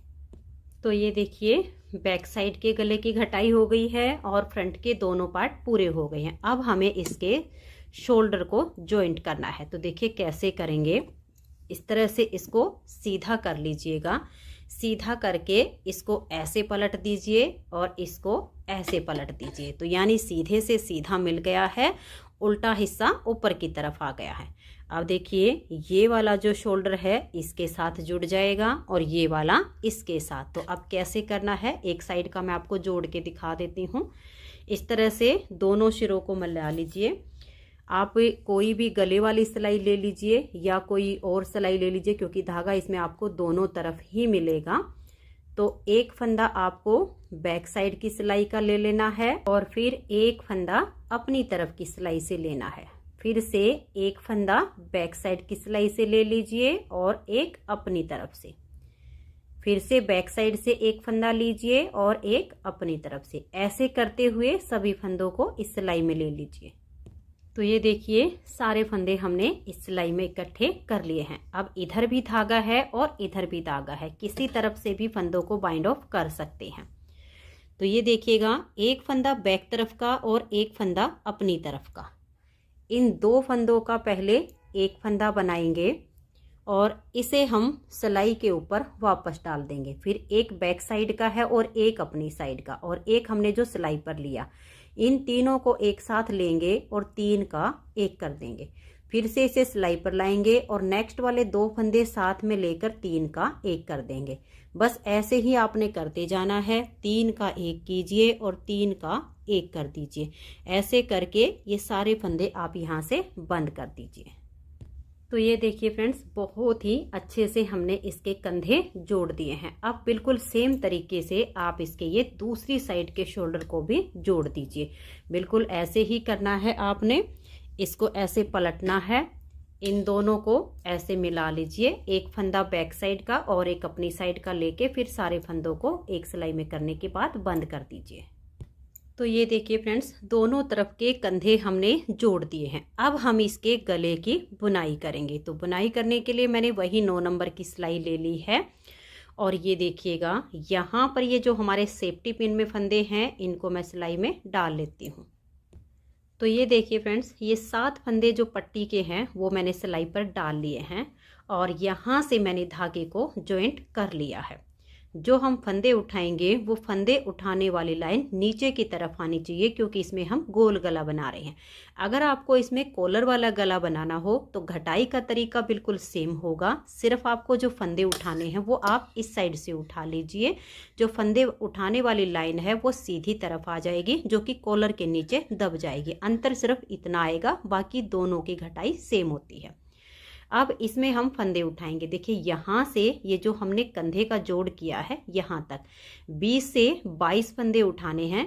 तो ये देखिए, बैक साइड के गले की घटाई हो गई है और फ्रंट के दोनों पार्ट पूरे हो गए हैं। अब हमें इसके शोल्डर को जॉइंट करना है। तो देखिए कैसे करेंगे, इस तरह से इसको सीधा कर लीजिएगा। सीधा करके इसको ऐसे पलट दीजिए और इसको ऐसे पलट दीजिए। तो यानी सीधे से सीधा मिल गया है, उल्टा हिस्सा ऊपर की तरफ आ गया है। अब देखिए, ये वाला जो शोल्डर है इसके साथ जुड़ जाएगा और ये वाला इसके साथ। तो अब कैसे करना है, एक साइड का मैं आपको जोड़ के दिखा देती हूँ। इस तरह से दोनों सिरों को मिला लीजिए। आप कोई भी गले वाली सिलाई ले लीजिए या कोई और सिलाई ले लीजिए, क्योंकि धागा इसमें आपको दोनों तरफ ही मिलेगा। तो एक फंदा आपको बैक साइड की सिलाई का ले लेना है और फिर एक फंदा अपनी तरफ की सिलाई से लेना है। फिर से एक फंदा बैक साइड की सिलाई से ले लीजिए और एक अपनी तरफ से। फिर से बैक साइड से एक फंदा लीजिए और एक अपनी तरफ से, ऐसे करते हुए सभी फंदों को इस सिलाई में ले लीजिए। तो ये देखिए सारे फंदे हमने इस सिलाई में इकट्ठे कर लिए हैं। अब इधर भी धागा है और इधर भी धागा है, किसी तरफ से भी फंदों को बाइंड ऑफ कर सकते हैं। तो ये देखिएगा एक फंदा बैक तरफ का और एक फंदा अपनी तरफ का। इन दो फंदों का पहले एक फंदा बनाएंगे और इसे हम सिलाई के ऊपर वापस डाल देंगे। फिर एक बैक साइड का है और एक अपनी साइड का और एक हमने जो सिलाई पर लिया, इन तीनों को एक साथ लेंगे और 3 का एक कर देंगे। फिर से इसे सिलाई पर लाएंगे और नेक्स्ट वाले 2 फंदे साथ में लेकर 3 का एक कर देंगे। बस ऐसे ही आपने करते जाना है। 3 का एक कीजिए और 3 का एक कर दीजिए। ऐसे करके ये सारे फंदे आप यहाँ से बंद कर दीजिए। तो ये देखिए फ्रेंड्स, बहुत ही अच्छे से हमने इसके कंधे जोड़ दिए हैं। अब बिल्कुल सेम तरीके से आप इसके ये दूसरी साइड के शोल्डर को भी जोड़ दीजिए। बिल्कुल ऐसे ही करना है आपने। इसको ऐसे पलटना है, इन दोनों को ऐसे मिला लीजिए। एक फंदा बैक साइड का और एक अपनी साइड का लेके फिर सारे फंदों को एक सिलाई में करने के बाद बंद कर दीजिए। तो ये देखिए फ्रेंड्स, दोनों तरफ के कंधे हमने जोड़ दिए हैं। अब हम इसके गले की बुनाई करेंगे। तो बुनाई करने के लिए मैंने वही 9 नंबर की सिलाई ले ली है और ये देखिएगा यहाँ पर ये जो हमारे सेफ्टी पिन में फंदे हैं, इनको मैं सिलाई में डाल लेती हूँ। तो ये देखिए फ्रेंड्स, ये 7 फंदे जो पट्टी के हैं वो मैंने सिलाई पर डाल लिए हैं और यहाँ से मैंने धागे को जॉइंट कर लिया है। जो हम फंदे उठाएंगे वो फंदे उठाने वाली लाइन नीचे की तरफ आनी चाहिए, क्योंकि इसमें हम गोल गला बना रहे हैं। अगर आपको इसमें कॉलर वाला गला बनाना हो तो घटाई का तरीका बिल्कुल सेम होगा। सिर्फ आपको जो फंदे उठाने हैं वो आप इस साइड से उठा लीजिए। जो फंदे उठाने वाली लाइन है वो सीधी तरफ आ जाएगी, जो कि कॉलर के नीचे दब जाएगी। अंतर सिर्फ इतना आएगा, बाकी दोनों की घटाई सेम होती है। अब इसमें हम फंदे उठाएंगे। देखिए यहाँ से ये जो हमने कंधे का जोड़ किया है यहाँ तक 20 से 22 फंदे उठाने हैं।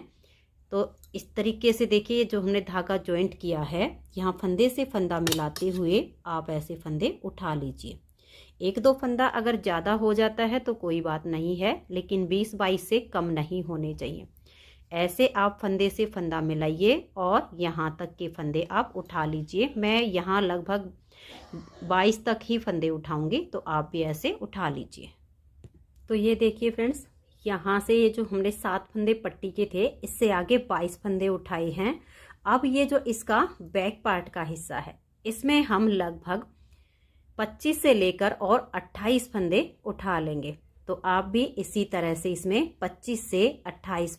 तो इस तरीके से देखिए जो हमने धागा जॉइंट किया है, यहाँ फंदे से फंदा मिलाते हुए आप ऐसे फंदे उठा लीजिए। 1-2 फंदा अगर ज़्यादा हो जाता है तो कोई बात नहीं है, लेकिन 20-22 से कम नहीं होने चाहिए। ऐसे आप फंदे से फंदा मिलाइए और यहाँ तक के फंदे आप उठा लीजिए। मैं यहाँ लगभग 22 तक ही फंदे उठाऊंगी, तो आप भी ऐसे उठा लीजिए। तो ये देखिए फ्रेंड्स, यहाँ से ये जो हमने 7 फंदे पट्टी के थे, इससे आगे 22 फंदे उठाए हैं। अब ये जो इसका बैक पार्ट का हिस्सा है, इसमें हम लगभग 25 से लेकर और 28 फंदे उठा लेंगे। तो आप भी इसी तरह से इसमें 25 से 28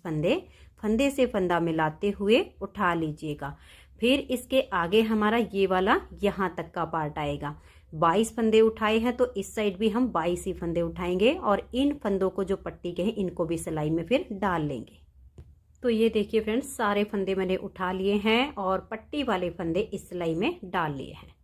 फंदे से फंदा मिलाते हुए उठा लीजिएगा। फिर इसके आगे हमारा ये वाला यहाँ तक का पार्ट आएगा। 22 फंदे उठाए हैं तो इस साइड भी हम 22 ही फंदे उठाएंगे और इन फंदों को जो पट्टी के हैं इनको भी सिलाई में फिर डाल लेंगे। तो ये देखिए फ्रेंड्स, सारे फंदे मैंने उठा लिए हैं और पट्टी वाले फंदे इस सिलाई में डाल लिए हैं।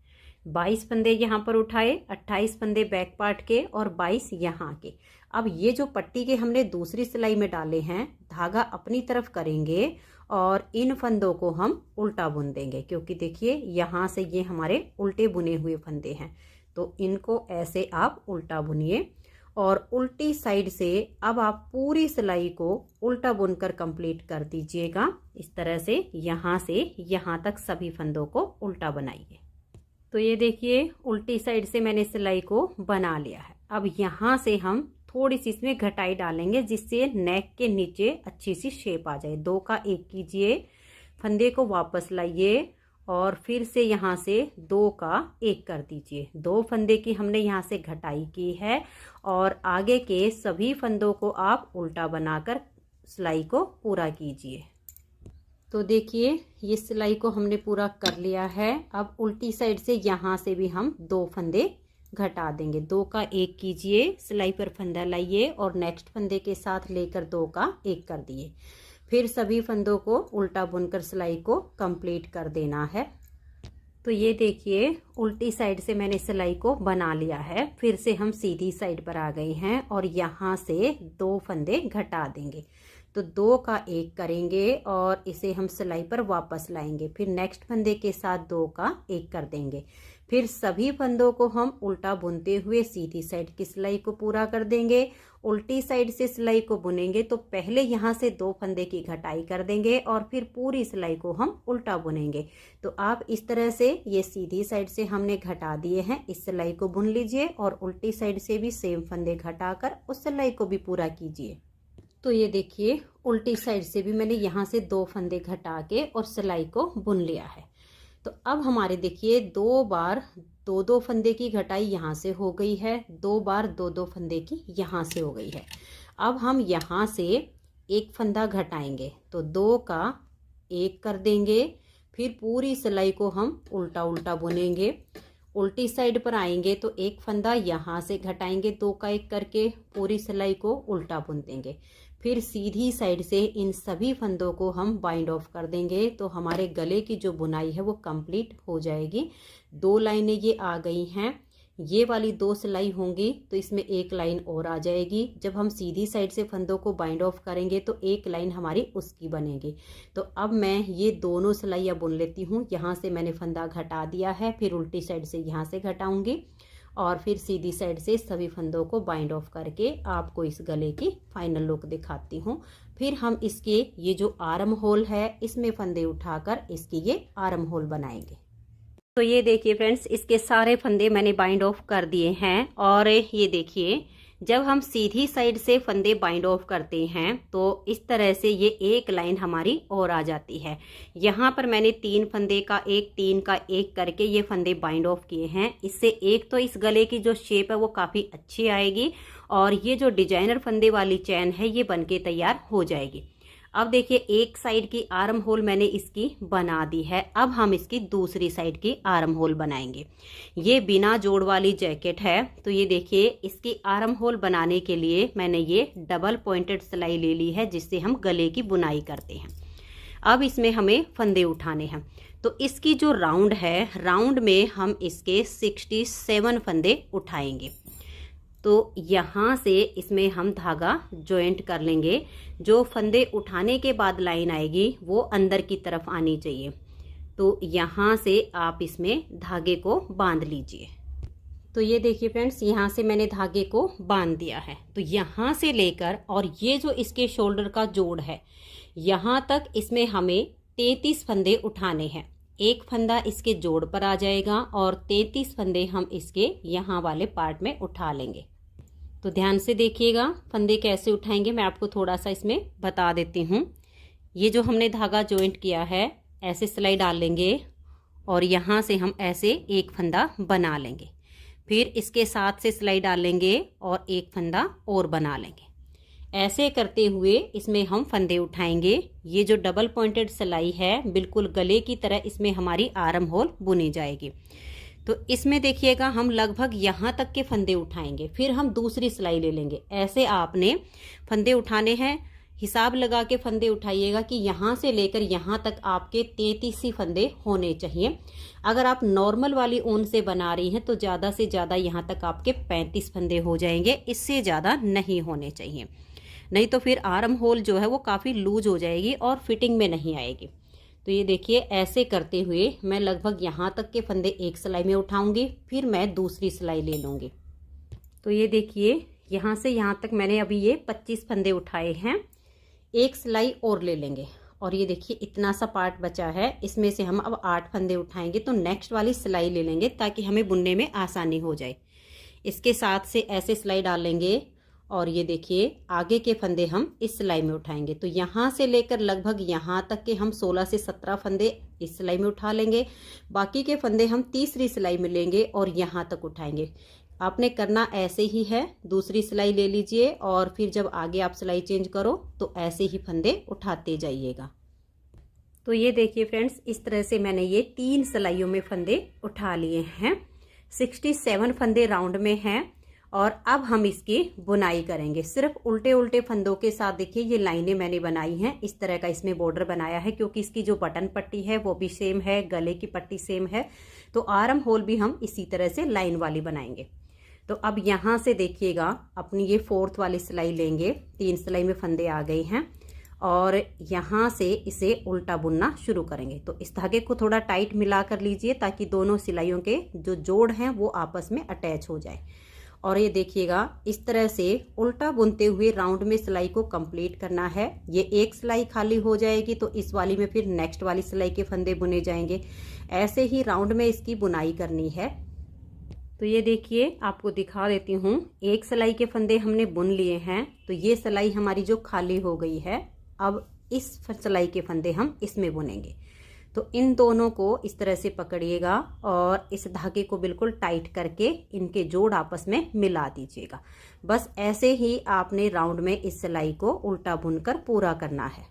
22 फंदे यहाँ पर उठाए, 28 फंदे बैक पार्ट के और 22 यहाँ के। अब ये जो पट्टी के हमने दूसरी सिलाई में डाले हैं, धागा अपनी तरफ करेंगे और इन फंदों को हम उल्टा बुन देंगे, क्योंकि देखिए यहाँ से ये हमारे उल्टे बुने हुए फंदे हैं। तो इनको ऐसे आप उल्टा बुनिए और उल्टी साइड से अब आप पूरी सिलाई को उल्टा बुनकर कंप्लीट कर दीजिएगा। इस तरह से यहाँ तक सभी फंदों को उल्टा बनाइए। तो ये देखिए उल्टी साइड से मैंने सिलाई को बना लिया है। अब यहाँ से हम थोड़ी सी इसमें घटाई डालेंगे, जिससे नेक के नीचे अच्छी सी शेप आ जाए। 2 का एक कीजिए, फंदे को वापस लाइए और फिर से यहाँ से 2 का एक कर दीजिए। 2 फंदे की हमने यहाँ से घटाई की है और आगे के सभी फंदों को आप उल्टा बनाकर सिलाई को पूरा कीजिए। तो देखिए ये सिलाई को हमने पूरा कर लिया है। अब उल्टी साइड से यहाँ से भी हम 2 फंदे घटा देंगे। 2 का एक कीजिए, सिलाई पर फंदा लाइए और नेक्स्ट फंदे के साथ लेकर 2 का एक कर दिए। फिर सभी फंदों को उल्टा बुनकर सिलाई को कंप्लीट कर देना है। तो ये देखिए उल्टी साइड से मैंने सिलाई को बना लिया है। फिर से हम सीधी साइड पर आ गए हैं और यहाँ से 2 फंदे घटा देंगे। तो 2 का एक करेंगे और इसे हम सिलाई पर वापस लाएंगे। फिर नेक्स्ट फंदे के साथ 2 का एक कर देंगे। फिर सभी फंदों को हम उल्टा बुनते हुए सीधी साइड की सिलाई को पूरा कर देंगे। उल्टी साइड से सिलाई को बुनेंगे तो पहले यहाँ से 2 फंदे की घटाई कर देंगे और फिर पूरी सिलाई को हम उल्टा बुनेंगे। तो आप इस तरह से ये सीधी साइड से हमने घटा दिए हैं, इस सिलाई को बुन लीजिए और उल्टी साइड से भी सेम फंदे घटाकर उस सिलाई को भी पूरा कीजिए। तो ये देखिए उल्टी साइड से भी मैंने यहाँ से 2 फंदे घटा के और सिलाई को बुन लिया है। तो अब हमारे देखिए 2 बार 2-2 फंदे की घटाई यहाँ से हो गई है, 2 बार 2-2 फंदे की यहाँ से हो गई है। अब हम यहाँ से एक फंदा घटाएंगे तो 2 का 1 कर देंगे। फिर पूरी सिलाई को हम उल्टा उल्टा बुनेंगे। उल्टी साइड पर आएंगे तो एक फंदा यहाँ से घटाएंगे 2 का 1 करके, पूरी सिलाई को उल्टा बुन देंगे। फिर सीधी साइड से इन सभी फंदों को हम बाइंड ऑफ कर देंगे तो हमारे गले की जो बुनाई है वो कंप्लीट हो जाएगी। 2 लाइनें ये आ गई हैं, ये वाली 2 सिलाई होंगी तो इसमें 1 लाइन और आ जाएगी। जब हम सीधी साइड से फंदों को बाइंड ऑफ करेंगे तो 1 लाइन हमारी उसकी बनेगी। तो अब मैं ये दोनों सिलाइयाँ बुन लेती हूँ। यहाँ से मैंने फंदा घटा दिया है, फिर उल्टी साइड से यहाँ से घटाऊंगी और फिर सीधी साइड से सभी फंदों को बाइंड ऑफ करके आपको इस गले की फाइनल लुक दिखाती हूँ। फिर हम इसके ये जो आर्म होल है इसमें फंदे उठाकर इसकी ये आर्म होल बनाएंगे। तो ये देखिए फ्रेंड्स, इसके सारे फंदे मैंने बाइंड ऑफ कर दिए हैं और ये देखिए जब हम सीधी साइड से फंदे बाइंड ऑफ करते हैं तो इस तरह से ये 1 लाइन हमारी और आ जाती है। यहाँ पर मैंने 3 फंदे का 1, 3 का 1 करके ये फंदे बाइंड ऑफ किए हैं। इससे एक तो इस गले की जो शेप है वो काफ़ी अच्छी आएगी और ये जो डिजाइनर फंदे वाली चैन है ये बनके तैयार हो जाएगी। अब देखिए एक साइड की आर्म होल मैंने इसकी बना दी है। अब हम इसकी दूसरी साइड की आर्म होल बनाएंगे। ये बिना जोड़ वाली जैकेट है तो ये देखिए इसकी आर्म होल बनाने के लिए मैंने ये डबल पॉइंटेड सिलाई ले ली है जिससे हम गले की बुनाई करते हैं। अब इसमें हमें फंदे उठाने हैं तो इसकी जो राउंड है, राउंड में हम इसके 67 फंदे उठाएंगे। तो यहाँ से इसमें हम धागा जॉइंट कर लेंगे। जो फंदे उठाने के बाद लाइन आएगी वो अंदर की तरफ आनी चाहिए। तो यहाँ से आप इसमें धागे को बांध लीजिए। तो ये देखिए फ्रेंड्स, यहाँ से मैंने धागे को बांध दिया है। तो यहाँ से लेकर और ये जो इसके शोल्डर का जोड़ है यहाँ तक इसमें हमें 33 फंदे उठाने हैं। एक फंदा इसके जोड़ पर आ जाएगा और 33 फंदे हम इसके यहाँ वाले पार्ट में उठा लेंगे। तो ध्यान से देखिएगा फंदे कैसे उठाएंगे, मैं आपको थोड़ा सा इसमें बता देती हूँ। ये जो हमने धागा जॉइंट किया है ऐसे सिलाई डाल लेंगे और यहाँ से हम ऐसे एक फंदा बना लेंगे। फिर इसके साथ से सिलाई डाल लेंगे और एक फंदा और बना लेंगे। ऐसे करते हुए इसमें हम फंदे उठाएंगे। ये जो डबल पॉइंटेड सिलाई है बिल्कुल गले की तरह इसमें हमारी आर्म होल बुनी जाएगी। तो इसमें देखिएगा हम लगभग यहाँ तक के फंदे उठाएंगे, फिर हम दूसरी सिलाई ले लेंगे। ऐसे आपने फंदे उठाने हैं, हिसाब लगा के फंदे उठाइएगा कि यहाँ से लेकर यहाँ तक आपके 33 ही फंदे होने चाहिए। अगर आप नॉर्मल वाली ऊन से बना रही हैं तो ज़्यादा से ज़्यादा यहाँ तक आपके 35 फंदे हो जाएंगे, इससे ज़्यादा नहीं होने चाहिए। नहीं तो फिर आर्म होल जो है वो काफ़ी लूज हो जाएगी और फिटिंग में नहीं आएगी। तो ये देखिए ऐसे करते हुए मैं लगभग यहाँ तक के फंदे एक सिलाई में उठाऊंगी, फिर मैं दूसरी सिलाई ले लूँगी। तो ये देखिए यहाँ से यहाँ तक मैंने अभी ये 25 फंदे उठाए हैं। एक सिलाई और ले लेंगे और ये देखिए इतना सा पार्ट बचा है, इसमें से हम अब 8 फंदे उठाएंगे। तो नेक्स्ट वाली सिलाई ले लेंगे ताकि हमें बुनने में आसानी हो जाए। इसके साथ से ऐसे सिलाई डाल लेंगे और ये देखिए आगे के फंदे हम इस सिलाई में उठाएंगे। तो यहाँ से लेकर लगभग यहाँ तक के हम 16 से 17 फंदे इस सिलाई में उठा लेंगे। बाकी के फंदे हम तीसरी सिलाई में लेंगे और यहाँ तक उठाएंगे। आपने करना ऐसे ही है, दूसरी सिलाई ले लीजिए और फिर जब आगे आप सिलाई चेंज करो तो ऐसे ही फंदे उठाते जाइएगा। तो ये देखिए फ्रेंड्स, इस तरह से मैंने ये 3 सिलाइयों में फंदे उठा लिए हैं। 67 फंदे राउंड में हैं और अब हम इसकी बुनाई करेंगे। सिर्फ उल्टे उल्टे फंदों के साथ देखिए ये लाइनें मैंने बनाई हैं। इस तरह का इसमें बॉर्डर बनाया है क्योंकि इसकी जो बटन पट्टी है वो भी सेम है, गले की पट्टी सेम है। तो आर्म होल भी हम इसी तरह से लाइन वाली बनाएंगे। तो अब यहाँ से देखिएगा अपनी ये 4th वाली सिलाई लेंगे। 3 सिलाई में फंदे आ गए हैं और यहाँ से इसे उल्टा बुनना शुरू करेंगे। तो इस धागे को थोड़ा टाइट मिला कर लीजिए ताकि दोनों सिलाइयों के जो जोड़ हैं वो आपस में अटैच हो जाए। और ये देखिएगा इस तरह से उल्टा बुनते हुए राउंड में सिलाई को कंप्लीट करना है। ये एक सिलाई खाली हो जाएगी तो इस वाली में फिर नेक्स्ट वाली सिलाई के फंदे बुने जाएंगे। ऐसे ही राउंड में इसकी बुनाई करनी है। तो ये देखिए आपको दिखा देती हूँ, एक सिलाई के फंदे हमने बुन लिए हैं। तो ये सिलाई हमारी जो खाली हो गई है, अब इस सिलाई के फंदे हम इसमें बुनेंगे। तो इन दोनों को इस तरह से पकड़िएगा और इस धागे को बिल्कुल टाइट करके इनके जोड़ आपस में मिला दीजिएगा। बस ऐसे ही आपने राउंड में इस सिलाई को उल्टा बुनकर पूरा करना है।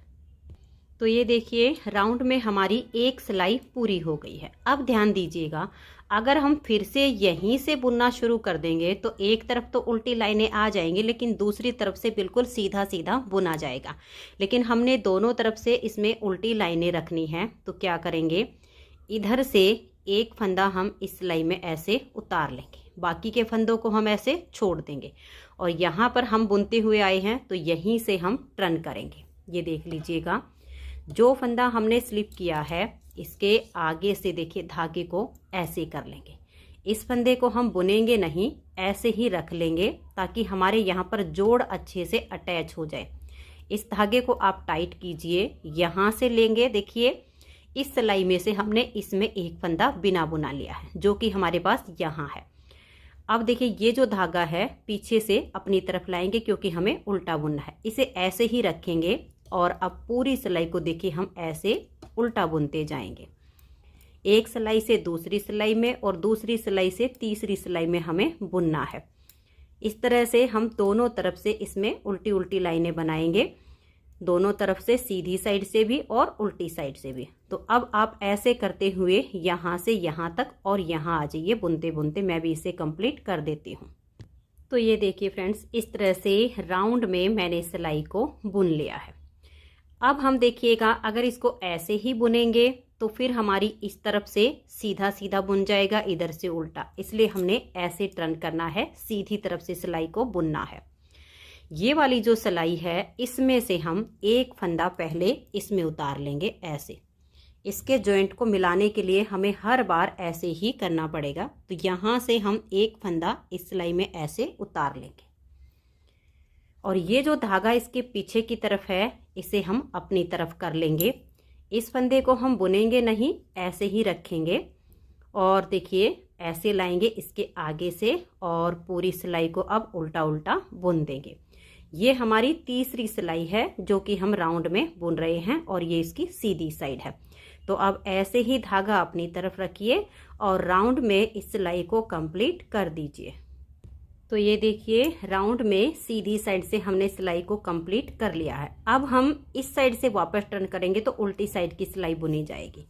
तो ये देखिए राउंड में हमारी एक सिलाई पूरी हो गई है। अब ध्यान दीजिएगा, अगर हम फिर से यहीं से बुनना शुरू कर देंगे तो एक तरफ तो उल्टी लाइनें आ जाएंगी, लेकिन दूसरी तरफ से बिल्कुल सीधा सीधा बुना जाएगा। लेकिन हमने दोनों तरफ से इसमें उल्टी लाइनें रखनी हैं। तो क्या करेंगे, इधर से एक फंदा हम इस सिलाई में ऐसे उतार लेंगे, बाकी के फंदों को हम ऐसे छोड़ देंगे और यहाँ पर हम बुनते हुए आए हैं तो यहीं से हम टर्न करेंगे। ये देख लीजिएगा, जो फंदा हमने स्लिप किया है इसके आगे से देखिए धागे को ऐसे कर लेंगे। इस फंदे को हम बुनेंगे नहीं, ऐसे ही रख लेंगे ताकि हमारे यहाँ पर जोड़ अच्छे से अटैच हो जाए। इस धागे को आप टाइट कीजिए, यहाँ से लेंगे। देखिए इस सिलाई में से हमने इसमें एक फंदा बिना बुना लिया है जो कि हमारे पास यहाँ है। अब देखिए ये जो धागा है पीछे से अपनी तरफ लाएंगे क्योंकि हमें उल्टा बुनना है। इसे ऐसे ही रखेंगे और अब पूरी सिलाई को देखिए हम ऐसे उल्टा बुनते जाएंगे। एक सिलाई से दूसरी सिलाई में और दूसरी सिलाई से तीसरी सिलाई में हमें बुनना है। इस तरह से हम दोनों तरफ से इसमें उल्टी उल्टी लाइनें बनाएंगे, दोनों तरफ से, सीधी साइड से भी और उल्टी साइड से भी। तो अब आप ऐसे करते हुए यहाँ से यहाँ तक और यहाँ आ जाइए बुनते बुनते। मैं भी इसे कंप्लीट कर देती हूँ। तो ये देखिए फ्रेंड्स, इस तरह से राउंड में मैंने सिलाई को बुन लिया है। अब हम देखिएगा, अगर इसको ऐसे ही बुनेंगे तो फिर हमारी इस तरफ से सीधा सीधा बुन जाएगा, इधर से उल्टा। इसलिए हमने ऐसे टर्न करना है, सीधी तरफ से सिलाई को बुनना है। ये वाली जो सिलाई है इसमें से हम एक फंदा पहले इसमें उतार लेंगे ऐसे। इसके जॉइंट को मिलाने के लिए हमें हर बार ऐसे ही करना पड़ेगा। तो यहाँ से हम एक फंदा इस सिलाई में ऐसे उतार लेंगे और ये जो धागा इसके पीछे की तरफ है इसे हम अपनी तरफ कर लेंगे। इस फंदे को हम बुनेंगे नहीं, ऐसे ही रखेंगे और देखिए ऐसे लाएंगे इसके आगे से और पूरी सिलाई को अब उल्टा उल्टा बुन देंगे। ये हमारी तीसरी सिलाई है जो कि हम राउंड में बुन रहे हैं और ये इसकी सीधी साइड है। तो अब ऐसे ही धागा अपनी तरफ रखिए और राउंड में इस सिलाई को कंप्लीट कर दीजिए। तो ये देखिए राउंड में सीधी साइड से हमने सिलाई को कंप्लीट कर लिया है। अब हम इस साइड से वापस टर्न करेंगे तो उल्टी साइड की सिलाई बुनी जाएगी।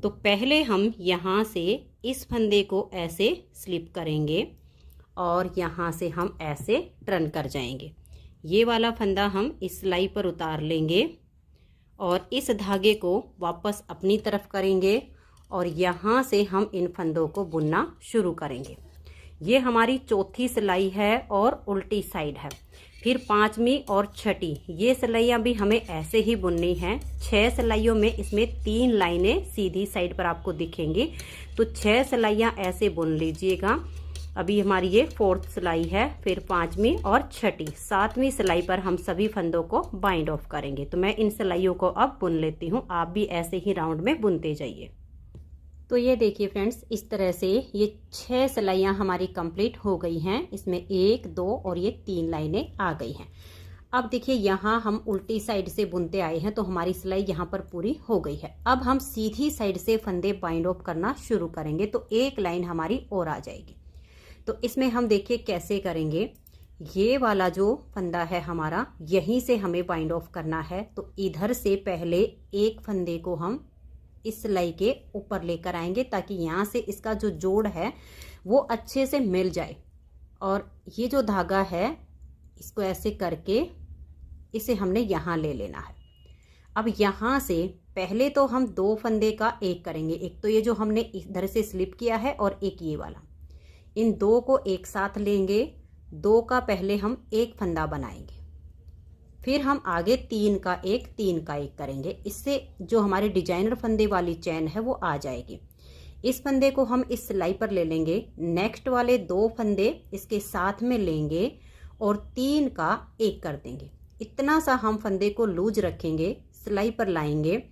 तो पहले हम यहाँ से इस फंदे को ऐसे स्लिप करेंगे और यहाँ से हम ऐसे टर्न कर जाएंगे। ये वाला फंदा हम इस सिलाई पर उतार लेंगे और इस धागे को वापस अपनी तरफ करेंगे और यहाँ से हम इन फंदों को बुनना शुरू करेंगे। ये हमारी चौथी सिलाई है और उल्टी साइड है। फिर पांचवी और छठी ये सिलाइयाँ भी हमें ऐसे ही बुननी हैं। 6 सिलाइयों में इसमें 3 लाइनें सीधी साइड पर आपको दिखेंगी। तो 6 सिलाइयाँ ऐसे बुन लीजिएगा। अभी हमारी ये 4th सिलाई है, फिर 5वीं और छठी, 7वीं सिलाई पर हम सभी फंदों को बाइंड ऑफ करेंगे। तो मैं इन सिलाइयों को अब बुन लेती हूँ, आप भी ऐसे ही राउंड में बुनते जाइए। तो ये देखिए फ्रेंड्स, इस तरह से ये 6 सिलाइयाँ हमारी कंप्लीट हो गई हैं। इसमें 1, 2 और ये 3 लाइनें आ गई हैं। अब देखिए यहाँ हम उल्टी साइड से बुनते आए हैं तो हमारी सिलाई यहाँ पर पूरी हो गई है। अब हम सीधी साइड से फंदे बाइंड ऑफ करना शुरू करेंगे तो एक लाइन हमारी और आ जाएगी। तो इसमें हम देखिए कैसे करेंगे। ये वाला जो फंदा है हमारा, यहीं से हमें बाइंड ऑफ करना है। तो इधर से पहले एक फंदे को हम इस सिलाई के ऊपर लेकर आएंगे ताकि यहाँ से इसका जो जोड़ है वो अच्छे से मिल जाए। और ये जो धागा है इसको ऐसे करके इसे हमने यहाँ ले लेना है। अब यहाँ से पहले तो हम 2 फंदे का एक करेंगे। एक तो ये जो हमने इधर से स्लिप किया है और एक ये वाला, इन 2 को एक साथ लेंगे। 2 का पहले हम एक फंदा बनाएंगे फिर हम आगे 3 का 1 3 का 1 करेंगे। इससे जो हमारे डिजाइनर फंदे वाली चैन है वो आ जाएगी। इस फंदे को हम इस सिलाई पर ले लेंगे, नेक्स्ट वाले 2 फंदे इसके साथ में लेंगे और 3 का 1 कर देंगे। इतना सा हम फंदे को लूज रखेंगे, सिलाई पर लाएंगे,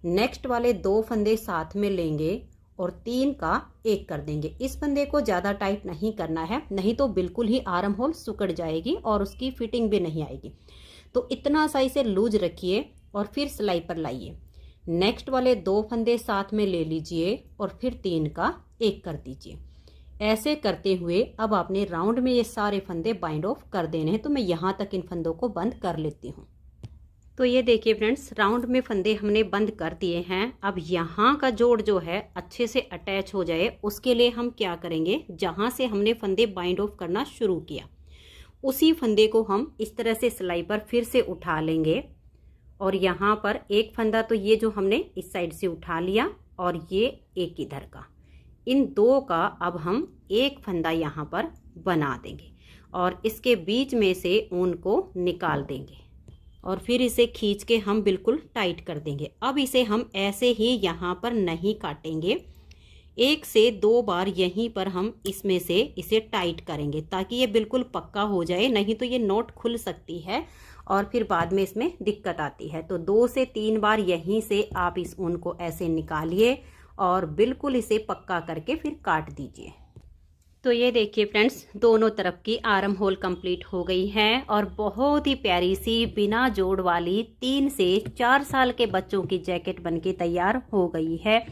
नेक्स्ट वाले 2 फंदे साथ में लेंगे और 3 का 1 कर देंगे। इस फंदे को ज़्यादा टाइट नहीं करना है, नहीं तो बिल्कुल ही आर्म होल सिकुड़ जाएगी और उसकी फिटिंग भी नहीं आएगी। तो इतना सा इसे लूज रखिए और फिर सिलाई पर लाइए। नेक्स्ट वाले 2 फंदे साथ में ले लीजिए और फिर 3 का 1 कर दीजिए। ऐसे करते हुए अब आपने राउंड में ये सारे फंदे बाइंड ऑफ कर देने हैं। तो मैं यहाँ तक इन फंदों को बंद कर लेती हूँ। तो ये देखिए फ्रेंड्स, राउंड में फंदे हमने बंद कर दिए हैं। अब यहाँ का जोड़ जो है अच्छे से अटैच हो जाए, उसके लिए हम क्या करेंगे, जहाँ से हमने फंदे बाइंड ऑफ करना शुरू किया उसी फंदे को हम इस तरह से सिलाई पर फिर से उठा लेंगे और यहाँ पर एक फंदा तो ये जो हमने इस साइड से उठा लिया और ये एक इधर का, इन 2 का अब हम एक फंदा यहाँ पर बना देंगे और इसके बीच में से ऊन को निकाल देंगे और फिर इसे खींच के हम बिल्कुल टाइट कर देंगे। अब इसे हम ऐसे ही यहाँ पर नहीं काटेंगे, 1 से 2 बार यहीं पर हम इसमें से इसे टाइट करेंगे ताकि ये बिल्कुल पक्का हो जाए, नहीं तो ये नोट खुल सकती है और फिर बाद में इसमें दिक्कत आती है। तो 2 से 3 बार यहीं से आप इस ऊन को ऐसे निकालिए और बिल्कुल इसे पक्का करके फिर काट दीजिए। तो ये देखिए फ्रेंड्स, दोनों तरफ की आर्म होल कंप्लीट हो गई है और बहुत ही प्यारी सी बिना जोड़ वाली 3 से 4 साल के बच्चों की जैकेट बनके तैयार हो गई है।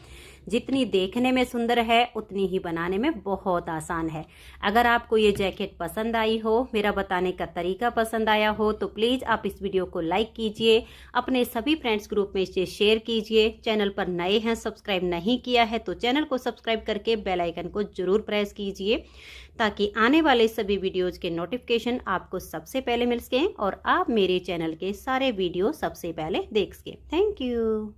जितनी देखने में सुंदर है उतनी ही बनाने में बहुत आसान है। अगर आपको ये जैकेट पसंद आई हो, मेरा बताने का तरीका पसंद आया हो, तो प्लीज़ आप इस वीडियो को लाइक कीजिए, अपने सभी फ्रेंड्स ग्रुप में इसे शेयर कीजिए। चैनल पर नए हैं, सब्सक्राइब नहीं किया है तो चैनल को सब्सक्राइब करके बेल आइकन को जरूर प्रेस कीजिए ताकि आने वाले सभी वीडियोज़ के नोटिफिकेशन आपको सबसे पहले मिल सकें और आप मेरे चैनल के सारे वीडियो सबसे पहले देख सकें। Thank you.